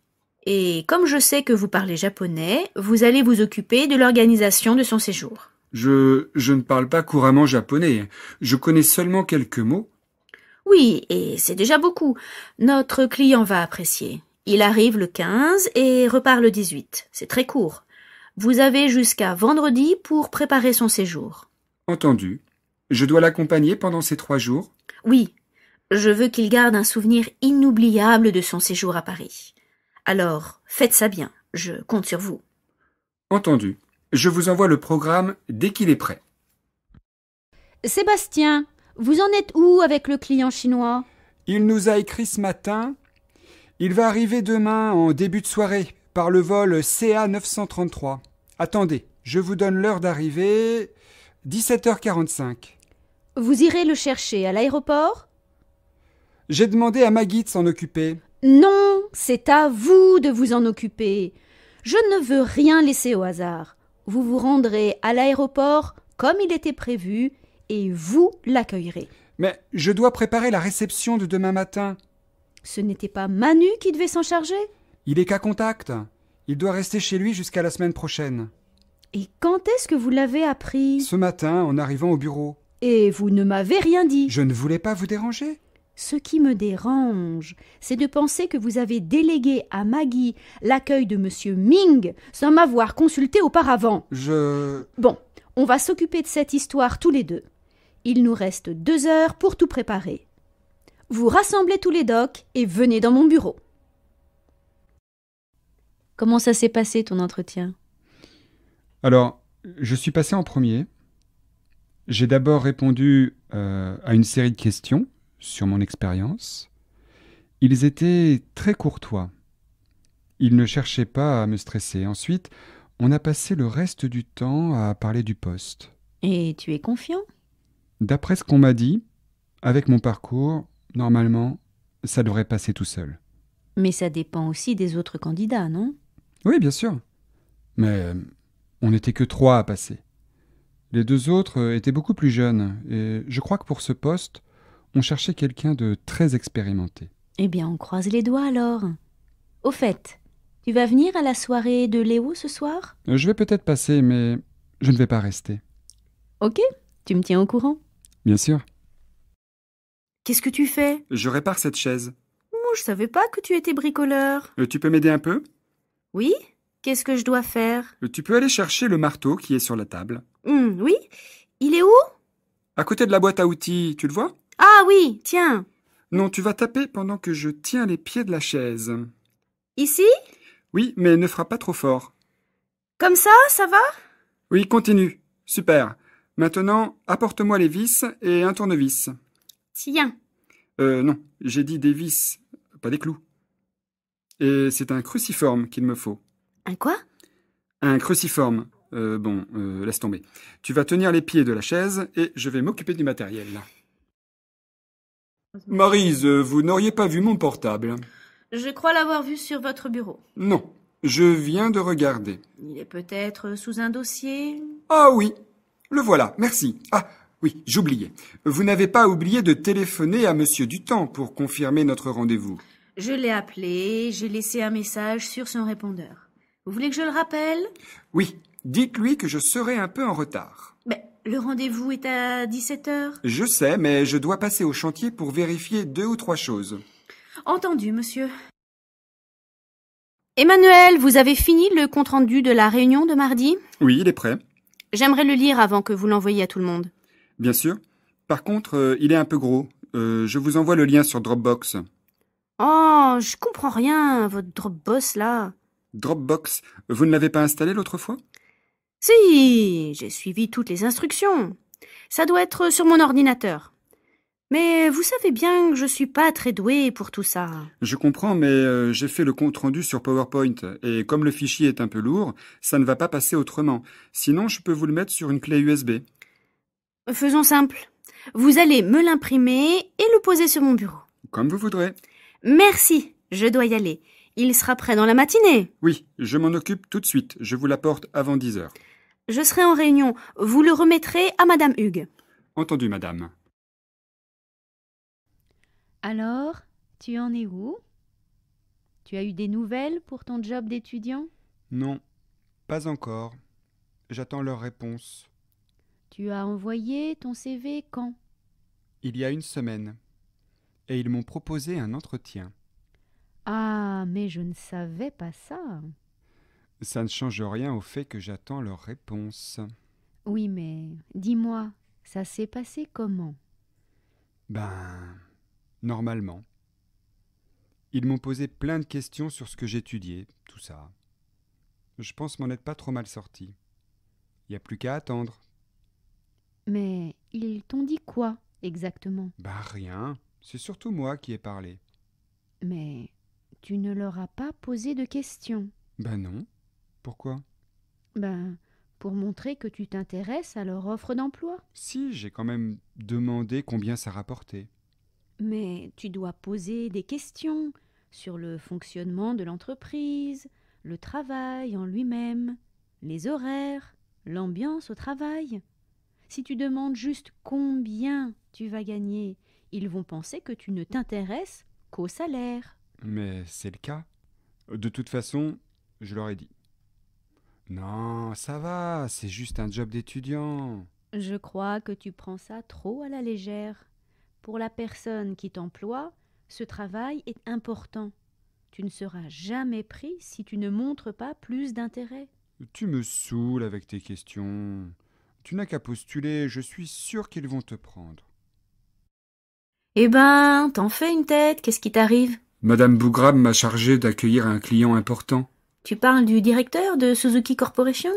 Et comme je sais que vous parlez japonais, vous allez vous occuper de l'organisation de son séjour. Je ne parle pas couramment japonais. Je connais seulement quelques mots. Oui, et c'est déjà beaucoup. Notre client va apprécier. Il arrive le 15 et repart le 18. C'est très court. Vous avez jusqu'à vendredi pour préparer son séjour. Entendu. Je dois l'accompagner pendant ces 3 jours? Oui. Je veux qu'il garde un souvenir inoubliable de son séjour à Paris. Alors, faites ça bien. Je compte sur vous. Entendu. Je vous envoie le programme dès qu'il est prêt. Sébastien, vous en êtes où avec le client chinois? Il nous a écrit ce matin. Il va arriver demain en début de soirée par le vol CA 933. Attendez, je vous donne l'heure d'arrivée. 17h45. Vous irez le chercher à l'aéroport? J'ai demandé à Maggie de s'en occuper. Non, c'est à vous de vous en occuper. Je ne veux rien laisser au hasard. Vous vous rendrez à l'aéroport comme il était prévu et vous l'accueillerez. Mais je dois préparer la réception de demain matin. Ce n'était pas Manu qui devait s'en charger? Il est qu'à contact. Il doit rester chez lui jusqu'à la semaine prochaine. Et quand est-ce que vous l'avez appris? Ce matin, en arrivant au bureau. Et vous ne m'avez rien dit. Je ne voulais pas vous déranger. Ce qui me dérange, c'est de penser que vous avez délégué à Maggie l'accueil de Monsieur Ming sans m'avoir consulté auparavant. Bon, on va s'occuper de cette histoire tous les deux. Il nous reste 2 heures pour tout préparer. Vous rassemblez tous les docs et venez dans mon bureau. Comment ça s'est passé ton entretien? Alors, je suis passé en premier. J'ai d'abord répondu à une série de questions sur mon expérience. Ils étaient très courtois. Ils ne cherchaient pas à me stresser. Ensuite, on a passé le reste du temps à parler du poste. Et tu es confiant? D'après ce qu'on m'a dit, avec mon parcours, normalement, ça devrait passer tout seul. Mais ça dépend aussi des autres candidats, non? Oui, bien sûr. Mais on n'était que 3 à passer. Les 2 autres étaient beaucoup plus jeunes, et je crois que pour ce poste, on cherchait quelqu'un de très expérimenté. Eh bien, on croise les doigts alors. Au fait, tu vas venir à la soirée de Léo ce soir? Je vais peut-être passer, mais je ne vais pas rester. Ok, tu me tiens au courant? Bien sûr. Qu'est-ce que tu fais? Je répare cette chaise. Oh, je savais pas que tu étais bricoleur. Tu peux m'aider un peu? Oui? Qu'est-ce que je dois faire? Tu peux aller chercher le marteau qui est sur la table. Oui? Il est où? À côté de la boîte à outils, tu le vois? Ah oui, tiens. Non, tu vas taper pendant que je tiens les pieds de la chaise. Ici? Oui, mais ne frappe pas trop fort. Comme ça va? Oui, continue. Super. Maintenant, apporte-moi les vis et un tournevis. Tiens. Non, j'ai dit des vis, pas des clous. Et c'est un cruciforme qu'il me faut. Un quoi? Un cruciforme. Laisse tomber. Tu vas tenir les pieds de la chaise et je vais m'occuper du matériel. Maryse, vous n'auriez pas vu mon portable? Je crois l'avoir vu sur votre bureau. Non, je viens de regarder. Il est peut-être sous un dossier? Ah oui, le voilà, merci. Ah oui, j'oubliais. Vous n'avez pas oublié de téléphoner à Monsieur Dutemps pour confirmer notre rendez-vous? Je l'ai appelé, j'ai laissé un message sur son répondeur. Vous voulez que je le rappelle? Oui, dites-lui que je serai un peu en retard. Mais le rendez-vous est à 17h. Je sais, mais je dois passer au chantier pour vérifier 2 ou 3 choses. Entendu, monsieur. Emmanuel, vous avez fini le compte-rendu de la réunion de mardi? Oui, il est prêt. J'aimerais le lire avant que vous l'envoyiez à tout le monde. Bien sûr. Par contre, il est un peu gros. Je vous envoie le lien sur Dropbox. Oh, je comprends rien, votre Dropbox, là. Dropbox, vous ne l'avez pas installé l'autre fois? Si, j'ai suivi toutes les instructions. Ça doit être sur mon ordinateur. Mais vous savez bien que je suis pas très douée pour tout ça. Je comprends, mais j'ai fait le compte-rendu sur PowerPoint, et comme le fichier est un peu lourd, ça ne va pas passer autrement. Sinon, je peux vous le mettre sur une clé USB. Faisons simple. Vous allez me l'imprimer et le poser sur mon bureau. Comme vous voudrez. Merci, je dois y aller. Il sera prêt dans la matinée. Oui, je m'en occupe tout de suite. Je vous l'apporte avant 10 heures. Je serai en réunion. Vous le remettrez à Madame Hugues. Entendu, madame. Alors, tu en es où? Tu as eu des nouvelles pour ton job d'étudiant? Non, pas encore. J'attends leur réponse. Tu as envoyé ton CV quand? Il y a 1 semaine. Et ils m'ont proposé un entretien. Ah, mais je ne savais pas ça. Ça ne change rien au fait que j'attends leur réponse. Oui, mais dis-moi, ça s'est passé comment? Normalement. Ils m'ont posé plein de questions sur ce que j'étudiais, tout ça. Je pense m'en être pas trop mal sorti. Il n'y a plus qu'à attendre. Mais ils t'ont dit quoi, exactement? Rien. C'est surtout moi qui ai parlé. Mais tu ne leur as pas posé de questions. Non. Pourquoi? Pour montrer que tu t'intéresses à leur offre d'emploi. Si, j'ai quand même demandé combien ça rapportait. Mais tu dois poser des questions sur le fonctionnement de l'entreprise, le travail en lui-même, les horaires, l'ambiance au travail. Si tu demandes juste combien tu vas gagner, ils vont penser que tu ne t'intéresses qu'au salaire. Mais c'est le cas. De toute façon, je leur ai dit. Non, ça va, c'est juste un job d'étudiant. Je crois que tu prends ça trop à la légère. Pour la personne qui t'emploie, ce travail est important. Tu ne seras jamais pris si tu ne montres pas plus d'intérêt. Tu me saoules avec tes questions. Tu n'as qu'à postuler, je suis sûr qu'ils vont te prendre. T'en fais une tête, qu'est-ce qui t'arrive? Madame Bougrab m'a chargé d'accueillir un client important. Tu parles du directeur de Suzuki Corporation?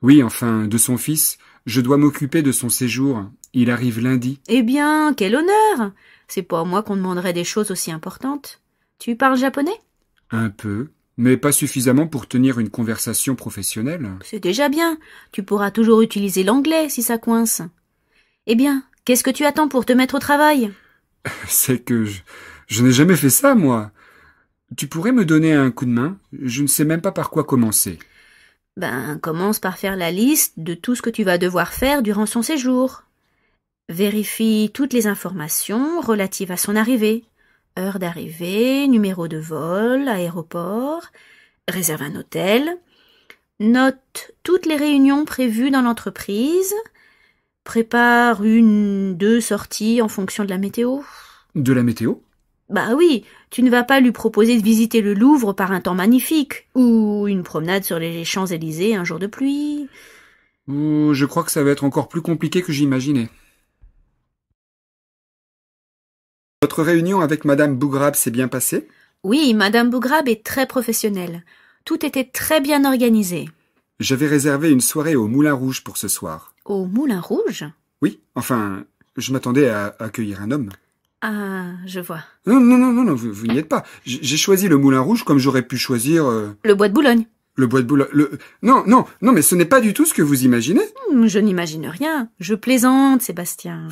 Oui, enfin, de son fils. Je dois m'occuper de son séjour. Il arrive lundi. Quel honneur! C'est pas à moi qu'on demanderait des choses aussi importantes. Tu parles japonais? Un peu, mais pas suffisamment pour tenir une conversation professionnelle. C'est déjà bien. Tu pourras toujours utiliser l'anglais si ça coince. Qu'est-ce que tu attends pour te mettre au travail? C'est que je n'ai jamais fait ça, moi. Tu pourrais me donner un coup de main? Je ne sais même pas par quoi commencer. Commence par faire la liste de tout ce que tu vas devoir faire durant son séjour. Vérifie toutes les informations relatives à son arrivée. Heure d'arrivée, numéro de vol, aéroport, réserve un hôtel. Note toutes les réunions prévues dans l'entreprise. Prépare 1-2 sorties en fonction de la météo. De la météo? Oui, tu ne vas pas lui proposer de visiter le Louvre par un temps magnifique, ou une promenade sur les Champs-Élysées un jour de pluie. Je crois que ça va être encore plus compliqué que j'imaginais. Votre réunion avec Madame Bougrab s'est bien passée? Oui, Madame Bougrab est très professionnelle. Tout était très bien organisé. J'avais réservé une soirée au Moulin Rouge pour ce soir. Au Moulin Rouge? Oui, enfin, je m'attendais à accueillir un homme. Ah, je vois. Non, vous n'y êtes pas. J'ai choisi le Moulin Rouge comme j'aurais pu choisir... Le Bois de Boulogne. Le Bois de Boulogne... Non, mais ce n'est pas du tout ce que vous imaginez. Je n'imagine rien. Je plaisante, Sébastien.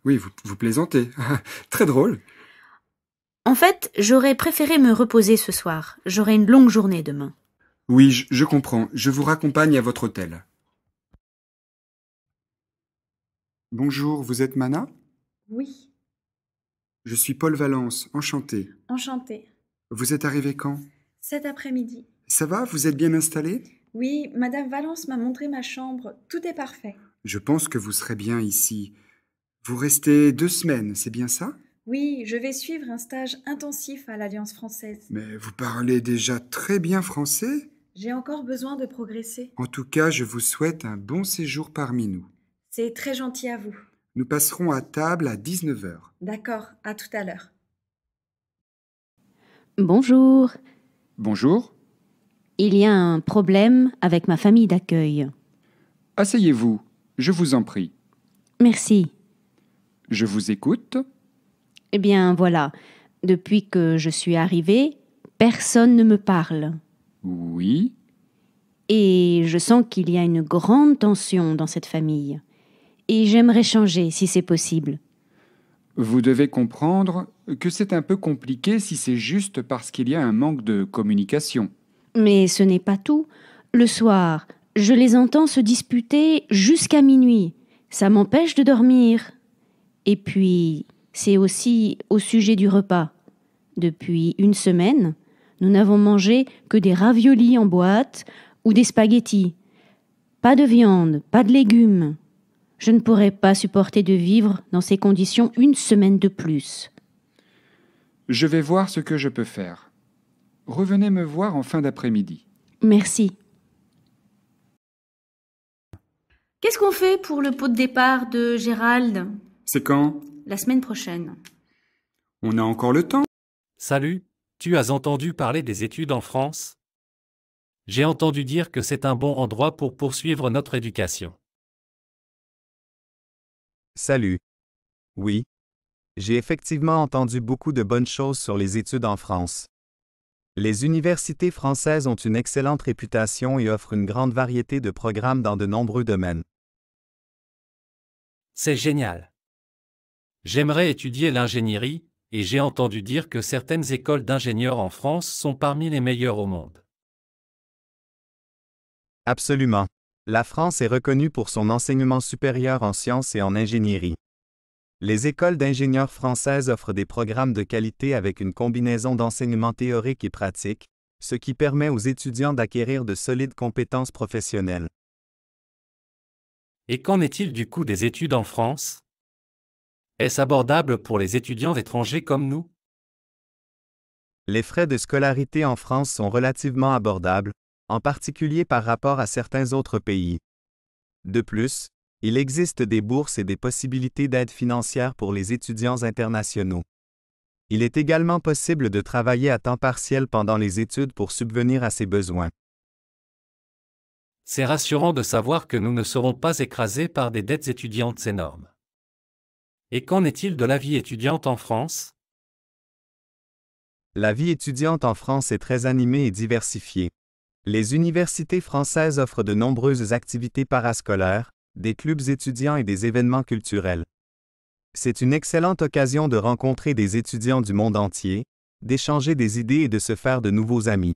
Oui, vous plaisantez. Très drôle. En fait, j'aurais préféré me reposer ce soir. J'aurai une longue journée demain. Oui, je comprends. Je vous raccompagne à votre hôtel. Bonjour, vous êtes Mana? Oui. Je suis Paul Valence, enchanté. Enchantée. Vous êtes arrivé quand? Cet après-midi. Ça va, vous êtes bien installé? Oui, Madame Valence m'a montré ma chambre. Tout est parfait. Je pense que vous serez bien ici. Vous restez 2 semaines, c'est bien ça? Oui, je vais suivre un stage intensif à l'Alliance française. Mais vous parlez déjà très bien français? J'ai encore besoin de progresser. En tout cas, je vous souhaite un bon séjour parmi nous. C'est très gentil à vous. Nous passerons à table à 19h. D'accord, à tout à l'heure. Bonjour. Bonjour. Il y a un problème avec ma famille d'accueil. Asseyez-vous, je vous en prie. Merci. Je vous écoute. Voilà, depuis que je suis arrivée, personne ne me parle. Oui. Et je sens qu'il y a une grande tension dans cette famille. et j'aimerais changer si c'est possible. Vous devez comprendre que c'est un peu compliqué si c'est juste parce qu'il y a un manque de communication. Mais ce n'est pas tout. Le soir, je les entends se disputer jusqu'à minuit. Ça m'empêche de dormir. Et puis, c'est aussi au sujet du repas. Depuis une semaine, nous n'avons mangé que des raviolis en boîte ou des spaghettis. Pas de viande, pas de légumes. Je ne pourrais pas supporter de vivre dans ces conditions une semaine de plus. Je vais voir ce que je peux faire. Revenez me voir en fin d'après-midi. Merci. Qu'est-ce qu'on fait pour le pot de départ de Gérald? C'est quand? La semaine prochaine. On a encore le temps? Salut, tu as entendu parler des études en France? J'ai entendu dire que c'est un bon endroit pour poursuivre notre éducation. Salut. Oui. J'ai effectivement entendu beaucoup de bonnes choses sur les études en France. Les universités françaises ont une excellente réputation et offrent une grande variété de programmes dans de nombreux domaines. C'est génial. J'aimerais étudier l'ingénierie, et j'ai entendu dire que certaines écoles d'ingénieurs en France sont parmi les meilleures au monde. Absolument. La France est reconnue pour son enseignement supérieur en sciences et en ingénierie. Les écoles d'ingénieurs françaises offrent des programmes de qualité avec une combinaison d'enseignement théorique et pratique, ce qui permet aux étudiants d'acquérir de solides compétences professionnelles. Et qu'en est-il du coût des études en France? Est-ce abordable pour les étudiants étrangers comme nous? Les frais de scolarité en France sont relativement abordables, en particulier par rapport à certains autres pays. De plus, il existe des bourses et des possibilités d'aide financière pour les étudiants internationaux. Il est également possible de travailler à temps partiel pendant les études pour subvenir à ces besoins. C'est rassurant de savoir que nous ne serons pas écrasés par des dettes étudiantes énormes. Et qu'en est-il de la vie étudiante en France? La vie étudiante en France est très animée et diversifiée. Les universités françaises offrent de nombreuses activités parascolaires, des clubs étudiants et des événements culturels. C'est une excellente occasion de rencontrer des étudiants du monde entier, d'échanger des idées et de se faire de nouveaux amis.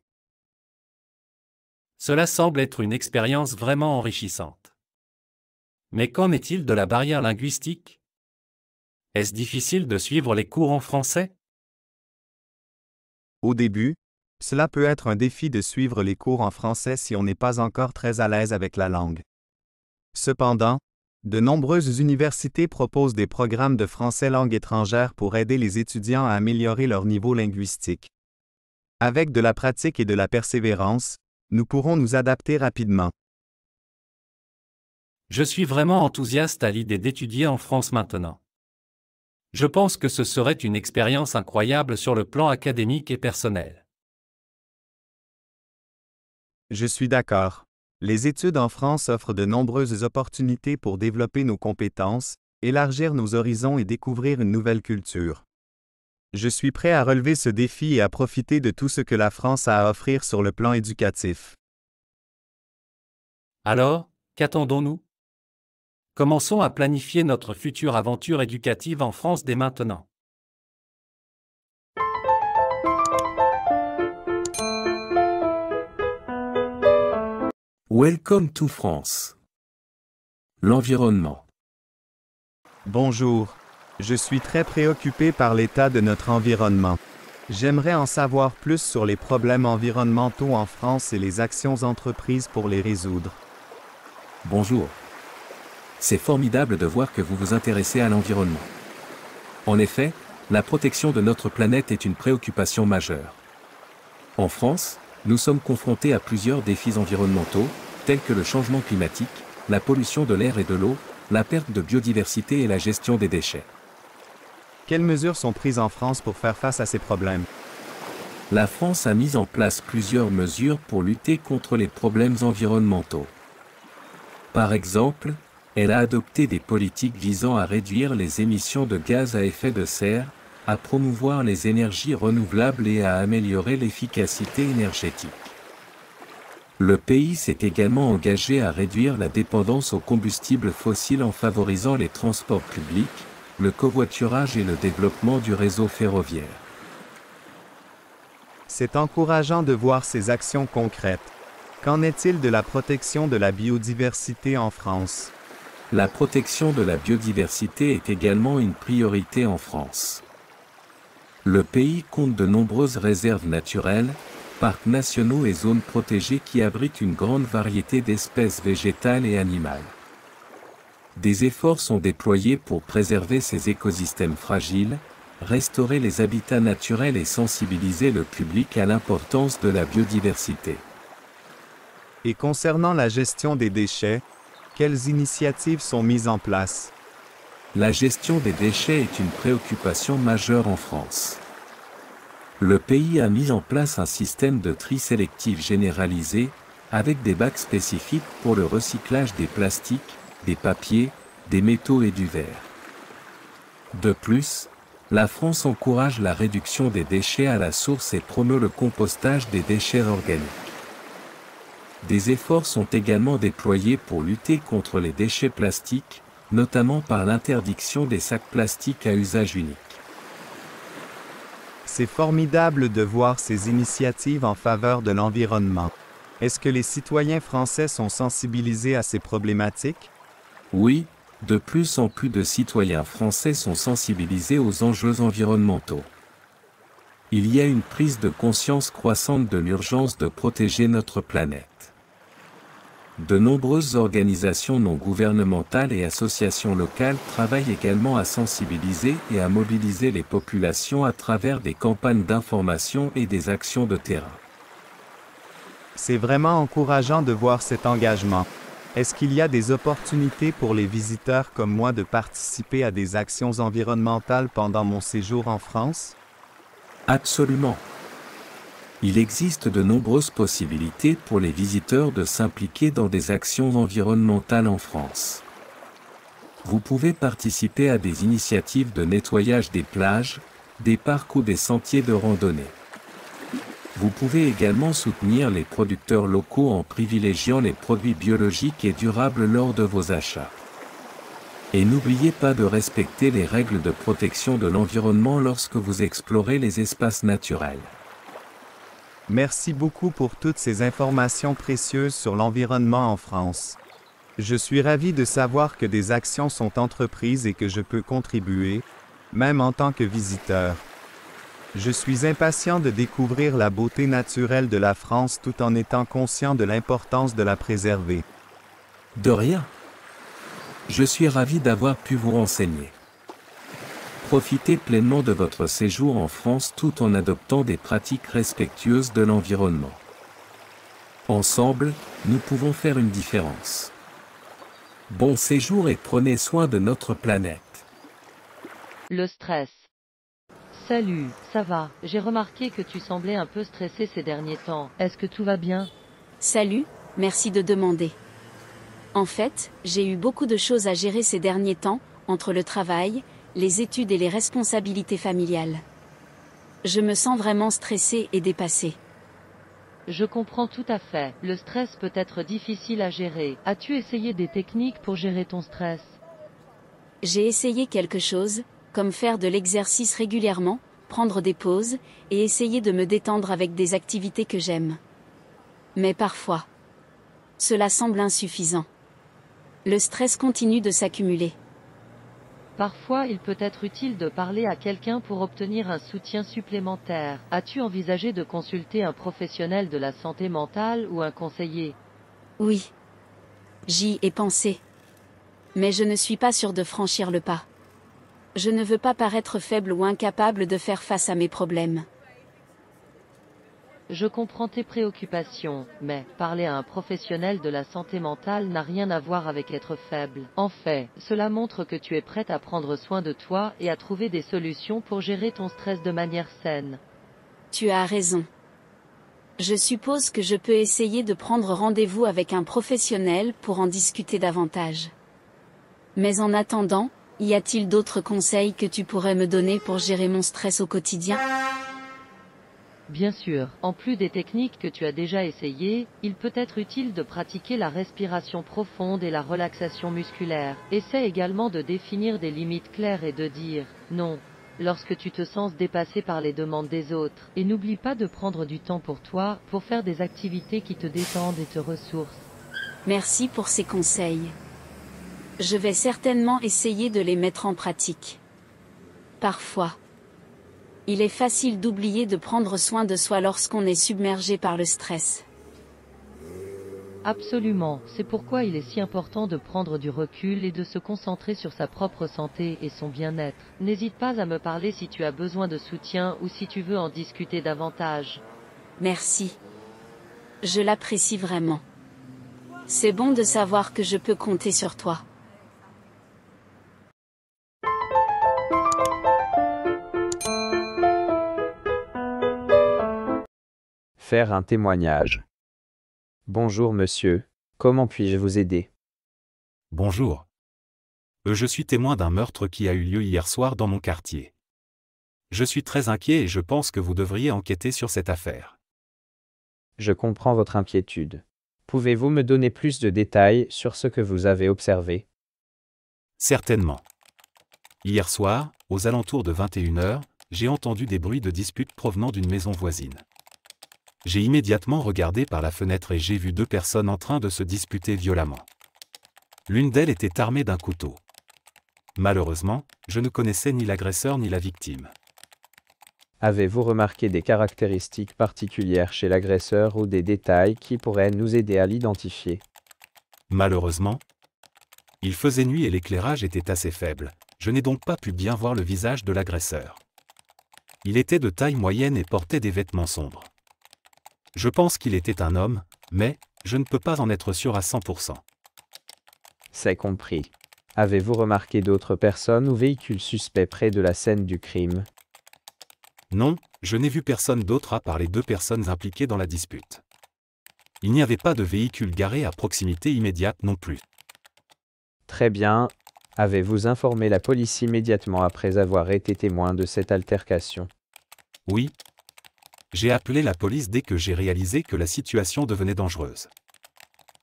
Cela semble être une expérience vraiment enrichissante. Mais qu'en est-il de la barrière linguistique? Est-ce difficile de suivre les cours en français? Au début, cela peut être un défi de suivre les cours en français si on n'est pas encore très à l'aise avec la langue. Cependant, de nombreuses universités proposent des programmes de français langue étrangère pour aider les étudiants à améliorer leur niveau linguistique. Avec de la pratique et de la persévérance, nous pourrons nous adapter rapidement. Je suis vraiment enthousiaste à l'idée d'étudier en France maintenant. Je pense que ce serait une expérience incroyable sur le plan académique et personnel. Je suis d'accord. Les études en France offrent de nombreuses opportunités pour développer nos compétences, élargir nos horizons et découvrir une nouvelle culture. Je suis prêt à relever ce défi et à profiter de tout ce que la France a à offrir sur le plan éducatif. Alors, qu'attendons-nous? Commençons à planifier notre future aventure éducative en France dès maintenant. Welcome to France. L'environnement. Bonjour. Je suis très préoccupé par l'état de notre environnement. J'aimerais en savoir plus sur les problèmes environnementaux en France et les actions entreprises pour les résoudre. Bonjour. C'est formidable de voir que vous vous intéressez à l'environnement. En effet, la protection de notre planète est une préoccupation majeure. En France, nous sommes confrontés à plusieurs défis environnementaux, tels que le changement climatique, la pollution de l'air et de l'eau, la perte de biodiversité et la gestion des déchets. Quelles mesures sont prises en France pour faire face à ces problèmes? La France a mis en place plusieurs mesures pour lutter contre les problèmes environnementaux. Par exemple, elle a adopté des politiques visant à réduire les émissions de gaz à effet de serre, à promouvoir les énergies renouvelables et à améliorer l'efficacité énergétique. Le pays s'est également engagé à réduire la dépendance aux combustibles fossiles en favorisant les transports publics, le covoiturage et le développement du réseau ferroviaire. C'est encourageant de voir ces actions concrètes. Qu'en est-il de la protection de la biodiversité en France? La protection de la biodiversité est également une priorité en France. Le pays compte de nombreuses réserves naturelles, parcs nationaux et zones protégées qui abritent une grande variété d'espèces végétales et animales. Des efforts sont déployés pour préserver ces écosystèmes fragiles, restaurer les habitats naturels et sensibiliser le public à l'importance de la biodiversité. Et concernant la gestion des déchets, quelles initiatives sont mises en place? La gestion des déchets est une préoccupation majeure en France. Le pays a mis en place un système de tri sélectif généralisé, avec des bacs spécifiques pour le recyclage des plastiques, des papiers, des métaux et du verre. De plus, la France encourage la réduction des déchets à la source et promeut le compostage des déchets organiques. Des efforts sont également déployés pour lutter contre les déchets plastiques, notamment par l'interdiction des sacs plastiques à usage unique. C'est formidable de voir ces initiatives en faveur de l'environnement. Est-ce que les citoyens français sont sensibilisés à ces problématiques? Oui, de plus en plus de citoyens français sont sensibilisés aux enjeux environnementaux. Il y a une prise de conscience croissante de l'urgence de protéger notre planète. De nombreuses organisations non gouvernementales et associations locales travaillent également à sensibiliser et à mobiliser les populations à travers des campagnes d'information et des actions de terrain. C'est vraiment encourageant de voir cet engagement. Est-ce qu'il y a des opportunités pour les visiteurs comme moi de participer à des actions environnementales pendant mon séjour en France? Absolument. Il existe de nombreuses possibilités pour les visiteurs de s'impliquer dans des actions environnementales en France. Vous pouvez participer à des initiatives de nettoyage des plages, des parcs ou des sentiers de randonnée. Vous pouvez également soutenir les producteurs locaux en privilégiant les produits biologiques et durables lors de vos achats. Et n'oubliez pas de respecter les règles de protection de l'environnement lorsque vous explorez les espaces naturels. Merci beaucoup pour toutes ces informations précieuses sur l'environnement en France. Je suis ravi de savoir que des actions sont entreprises et que je peux contribuer, même en tant que visiteur. Je suis impatient de découvrir la beauté naturelle de la France tout en étant conscient de l'importance de la préserver. De rien. Je suis ravi d'avoir pu vous renseigner. Profitez pleinement de votre séjour en France tout en adoptant des pratiques respectueuses de l'environnement. Ensemble, nous pouvons faire une différence. Bon séjour et prenez soin de notre planète. Le stress. Salut, ça va? J'ai remarqué que tu semblais un peu stressé ces derniers temps. Est-ce que tout va bien? Salut, merci de demander. En fait, j'ai eu beaucoup de choses à gérer ces derniers temps, entre le travail, les études et les responsabilités familiales. Je me sens vraiment stressée et dépassée. Je comprends tout à fait. Le stress peut être difficile à gérer. As-tu essayé des techniques pour gérer ton stress? J'ai essayé quelque chose, comme faire de l'exercice régulièrement, prendre des pauses, et essayer de me détendre avec des activités que j'aime. Mais parfois, cela semble insuffisant. Le stress continue de s'accumuler. Parfois, il peut être utile de parler à quelqu'un pour obtenir un soutien supplémentaire. As-tu envisagé de consulter un professionnel de la santé mentale ou un conseiller? Oui. J'y ai pensé. Mais je ne suis pas sûre de franchir le pas. Je ne veux pas paraître faible ou incapable de faire face à mes problèmes. Je comprends tes préoccupations, mais parler à un professionnel de la santé mentale n'a rien à voir avec être faible. En fait, cela montre que tu es prête à prendre soin de toi et à trouver des solutions pour gérer ton stress de manière saine. Tu as raison. Je suppose que je peux essayer de prendre rendez-vous avec un professionnel pour en discuter davantage. Mais en attendant, y a-t-il d'autres conseils que tu pourrais me donner pour gérer mon stress au quotidien ? Bien sûr, en plus des techniques que tu as déjà essayées, il peut être utile de pratiquer la respiration profonde et la relaxation musculaire. Essaie également de définir des limites claires et de dire « non » lorsque tu te sens dépassé par les demandes des autres. Et n'oublie pas de prendre du temps pour toi, pour faire des activités qui te détendent et te ressourcent. Merci pour ces conseils. Je vais certainement essayer de les mettre en pratique. Parfois, il est facile d'oublier de prendre soin de soi lorsqu'on est submergé par le stress. Absolument, c'est pourquoi il est si important de prendre du recul et de se concentrer sur sa propre santé et son bien-être. N'hésite pas à me parler si tu as besoin de soutien ou si tu veux en discuter davantage. Merci. Je l'apprécie vraiment. C'est bon de savoir que je peux compter sur toi. Faire un témoignage. Bonjour monsieur, comment puis-je vous aider? Bonjour. Je suis témoin d'un meurtre qui a eu lieu hier soir dans mon quartier. Je suis très inquiet et je pense que vous devriez enquêter sur cette affaire. Je comprends votre inquiétude. Pouvez-vous me donner plus de détails sur ce que vous avez observé? Certainement. Hier soir, aux alentours de 21h, j'ai entendu des bruits de disputes provenant d'une maison voisine. J'ai immédiatement regardé par la fenêtre et j'ai vu deux personnes en train de se disputer violemment. L'une d'elles était armée d'un couteau. Malheureusement, je ne connaissais ni l'agresseur ni la victime. Avez-vous remarqué des caractéristiques particulières chez l'agresseur ou des détails qui pourraient nous aider à l'identifier? Malheureusement, il faisait nuit et l'éclairage était assez faible. Je n'ai donc pas pu bien voir le visage de l'agresseur. Il était de taille moyenne et portait des vêtements sombres. Je pense qu'il était un homme, mais je ne peux pas en être sûr à 100%. C'est compris. Avez-vous remarqué d'autres personnes ou véhicules suspects près de la scène du crime? Non, je n'ai vu personne d'autre à part les deux personnes impliquées dans la dispute. Il n'y avait pas de véhicule garé à proximité immédiate non plus. Très bien. Avez-vous informé la police immédiatement après avoir été témoin de cette altercation? Oui. J'ai appelé la police dès que j'ai réalisé que la situation devenait dangereuse.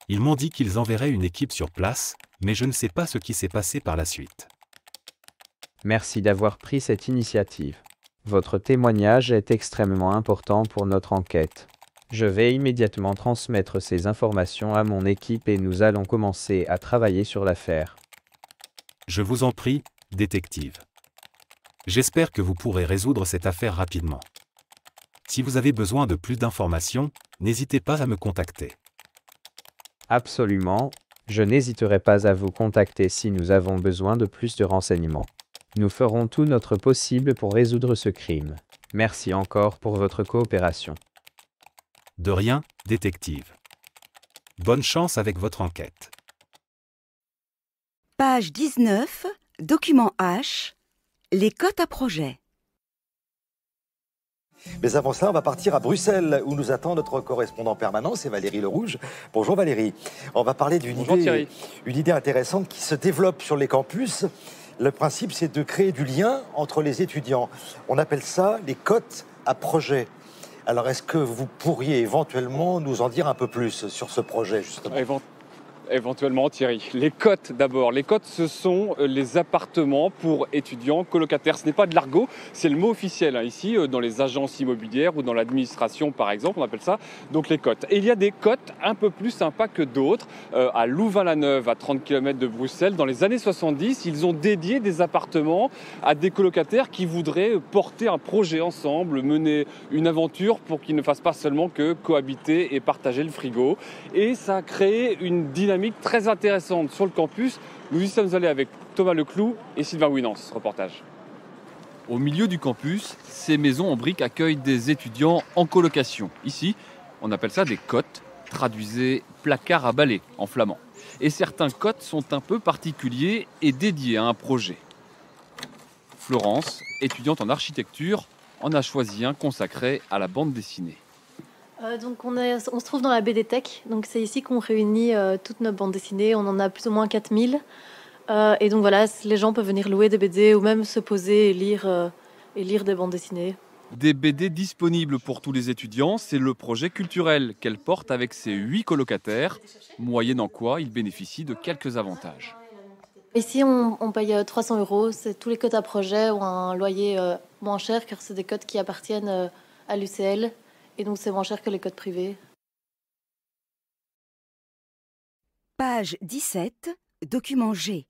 Ils m'ont dit qu'ils enverraient une équipe sur place, mais je ne sais pas ce qui s'est passé par la suite. Merci d'avoir pris cette initiative. Votre témoignage est extrêmement important pour notre enquête. Je vais immédiatement transmettre ces informations à mon équipe et nous allons commencer à travailler sur l'affaire. Je vous en prie, détective. J'espère que vous pourrez résoudre cette affaire rapidement. Si vous avez besoin de plus d'informations, n'hésitez pas à me contacter. Absolument, je n'hésiterai pas à vous contacter si nous avons besoin de plus de renseignements. Nous ferons tout notre possible pour résoudre ce crime. Merci encore pour votre coopération. De rien, détective. Bonne chance avec votre enquête. Page 19, document H, les cotes à projet. Mais avant cela, on va partir à Bruxelles, où nous attend notre correspondant permanent, c'est Valérie Lerouge. Bonjour Valérie. On va parler d'une idée intéressante qui se développe sur les campus. Le principe, c'est de créer du lien entre les étudiants. On appelle ça les cotes à projet. Alors, est-ce que vous pourriez éventuellement nous en dire un peu plus sur ce projet, justement ? Éventuellement, Thierry. Les cotes d'abord. Les cotes, ce sont les appartements pour étudiants, colocataires. Ce n'est pas de l'argot, c'est le mot officiel ici, dans les agences immobilières ou dans l'administration par exemple, on appelle ça donc les cotes. Et il y a des cotes un peu plus sympas que d'autres. À Louvain-la-Neuve, à 30 km de Bruxelles, dans les années 70, ils ont dédié des appartements à des colocataires qui voudraient porter un projet ensemble, mener une aventure pour qu'ils ne fassent pas seulement que cohabiter et partager le frigo. Et ça a créé une dynamique très intéressante sur le campus. Nous y sommes allés avec Thomas Leclou et Sylvain Winance. Reportage. Au milieu du campus, ces maisons en briques accueillent des étudiants en colocation. Ici, on appelle ça des cotes, traduisez placard à balai en flamand. Et certains cotes sont un peu particuliers et dédiés à un projet. Florence, étudiante en architecture, en a choisi un consacré à la bande dessinée. Donc on se trouve dans la BD Tech, donc c'est ici qu'on réunit toutes nos bandes dessinées, on en a plus ou moins 4000. Et donc voilà, les gens peuvent venir louer des BD ou même se poser et lire des bandes dessinées. Des BD disponibles pour tous les étudiants, c'est le projet culturel qu'elle porte avec ses 8 colocataires, moyennant quoi il bénéficie de quelques avantages. Ici, on paye 300 €. C'est tous les cotes à projet ou un loyer moins cher car c'est des cotes qui appartiennent à l'UCL et donc c'est moins cher que les cotes privées. Page 17, document G.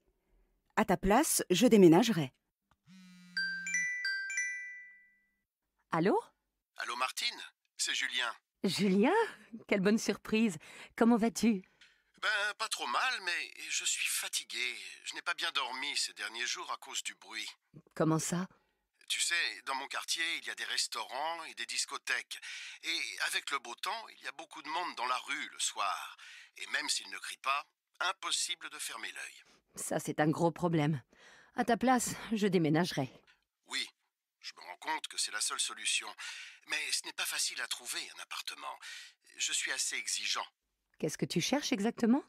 À ta place, je déménagerai. Allô? Allô Martine, c'est Julien. Julien? Quelle bonne surprise. Comment vas-tu? Ben, pas trop mal, mais je suis fatigué. Je n'ai pas bien dormi ces derniers jours à cause du bruit. Comment ça? Tu sais, dans mon quartier, il y a des restaurants et des discothèques. Et avec le beau temps, il y a beaucoup de monde dans la rue le soir. Et même s'ils ne crient pas, impossible de fermer l'œil. Ça, c'est un gros problème. À ta place, je déménagerai. Oui, je me rends compte que c'est la seule solution. Mais ce n'est pas facile à trouver, un appartement. Je suis assez exigeant. Qu'est-ce que tu cherches exactement?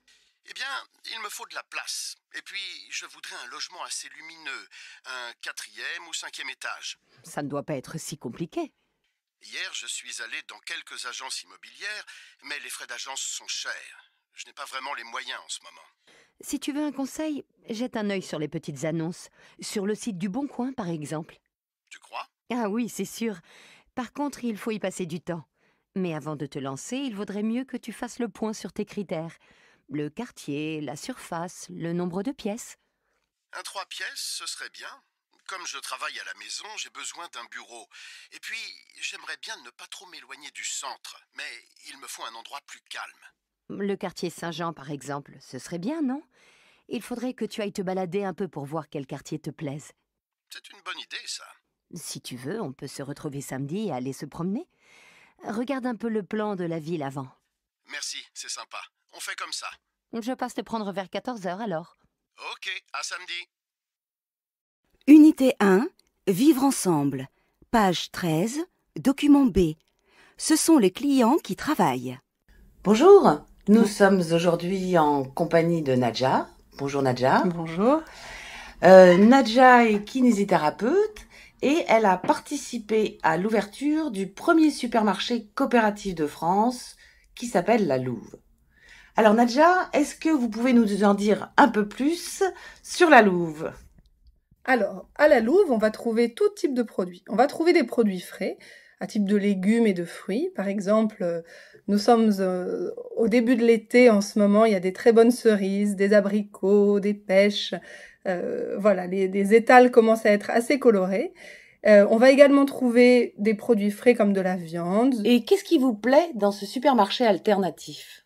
Eh bien, il me faut de la place. Et puis, je voudrais un logement assez lumineux, un 4e ou 5e étage. Ça ne doit pas être si compliqué. Hier, je suis allé dans quelques agences immobilières, mais les frais d'agence sont chers. Je n'ai pas vraiment les moyens en ce moment. Si tu veux un conseil, jette un œil sur les petites annonces. Sur le site du Bon Coin, par exemple. Tu crois? Ah oui, c'est sûr. Par contre, il faut y passer du temps. Mais avant de te lancer, il vaudrait mieux que tu fasses le point sur tes critères. Le quartier, la surface, le nombre de pièces. Un 3 pièces, ce serait bien. Comme je travaille à la maison, j'ai besoin d'un bureau. Et puis, j'aimerais bien ne pas trop m'éloigner du centre. Mais il me faut un endroit plus calme. Le quartier Saint-Jean, par exemple, ce serait bien, non? Il faudrait que tu ailles te balader un peu pour voir quel quartier te plaise. C'est une bonne idée, ça. Si tu veux, on peut se retrouver samedi et aller se promener. Regarde un peu le plan de la ville avant. Merci, c'est sympa. On fait comme ça. Je passe te prendre vers 14h alors. Ok, à samedi. Unité 1, vivre ensemble. Page 13, document B. Ce sont les clients qui travaillent. Bonjour, nous sommes aujourd'hui en compagnie de Nadja. Bonjour Nadja. Bonjour. Nadja est kinésithérapeute et elle a participé à l'ouverture du premier supermarché coopératif de France qui s'appelle La Louve. Alors Nadja, est-ce que vous pouvez nous en dire un peu plus sur La Louve? Alors, à La Louve, on va trouver tout type de produits. On va trouver des produits frais, à type de légumes et de fruits. Par exemple, nous sommes au début de l'été en ce moment, il y a des très bonnes cerises, des abricots, des pêches. Voilà, les étals commencent à être assez colorés. On va également trouver des produits frais comme de la viande. Et qu'est-ce qui vous plaît dans ce supermarché alternatif?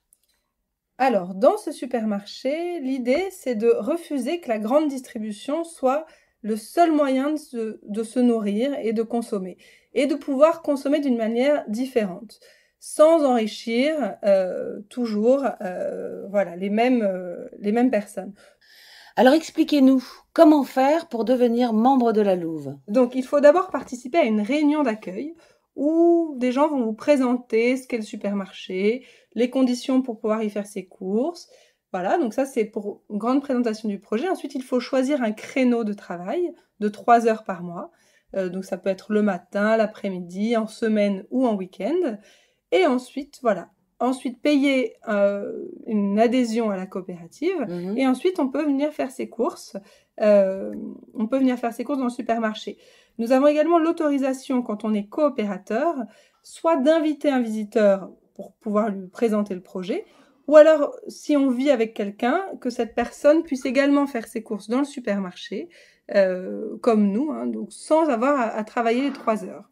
Alors, dans ce supermarché, l'idée, c'est de refuser que la grande distribution soit le seul moyen de se nourrir et de consommer. Et de pouvoir consommer d'une manière différente, sans enrichir toujours voilà, les mêmes personnes. Alors expliquez-nous, comment faire pour devenir membre de La Louve? Donc il faut d'abord participer à une réunion d'accueil où des gens vont vous présenter ce qu'est le supermarché, les conditions pour pouvoir y faire ses courses. Voilà, donc ça c'est pour une grande présentation du projet. Ensuite, il faut choisir un créneau de travail de 3 heures par mois. Donc ça peut être le matin, l'après-midi, en semaine ou en week-end. Et ensuite, voilà. Ensuite, payer une adhésion à la coopérative. Et ensuite, on peut venir faire ses courses. On peut venir faire ses courses dans le supermarché. Nous avons également l'autorisation, quand on est coopérateur, soit d'inviter un visiteur pour pouvoir lui présenter le projet, ou alors, si on vit avec quelqu'un, que cette personne puisse également faire ses courses dans le supermarché, comme nous, hein, donc sans avoir à travailler les 3 heures.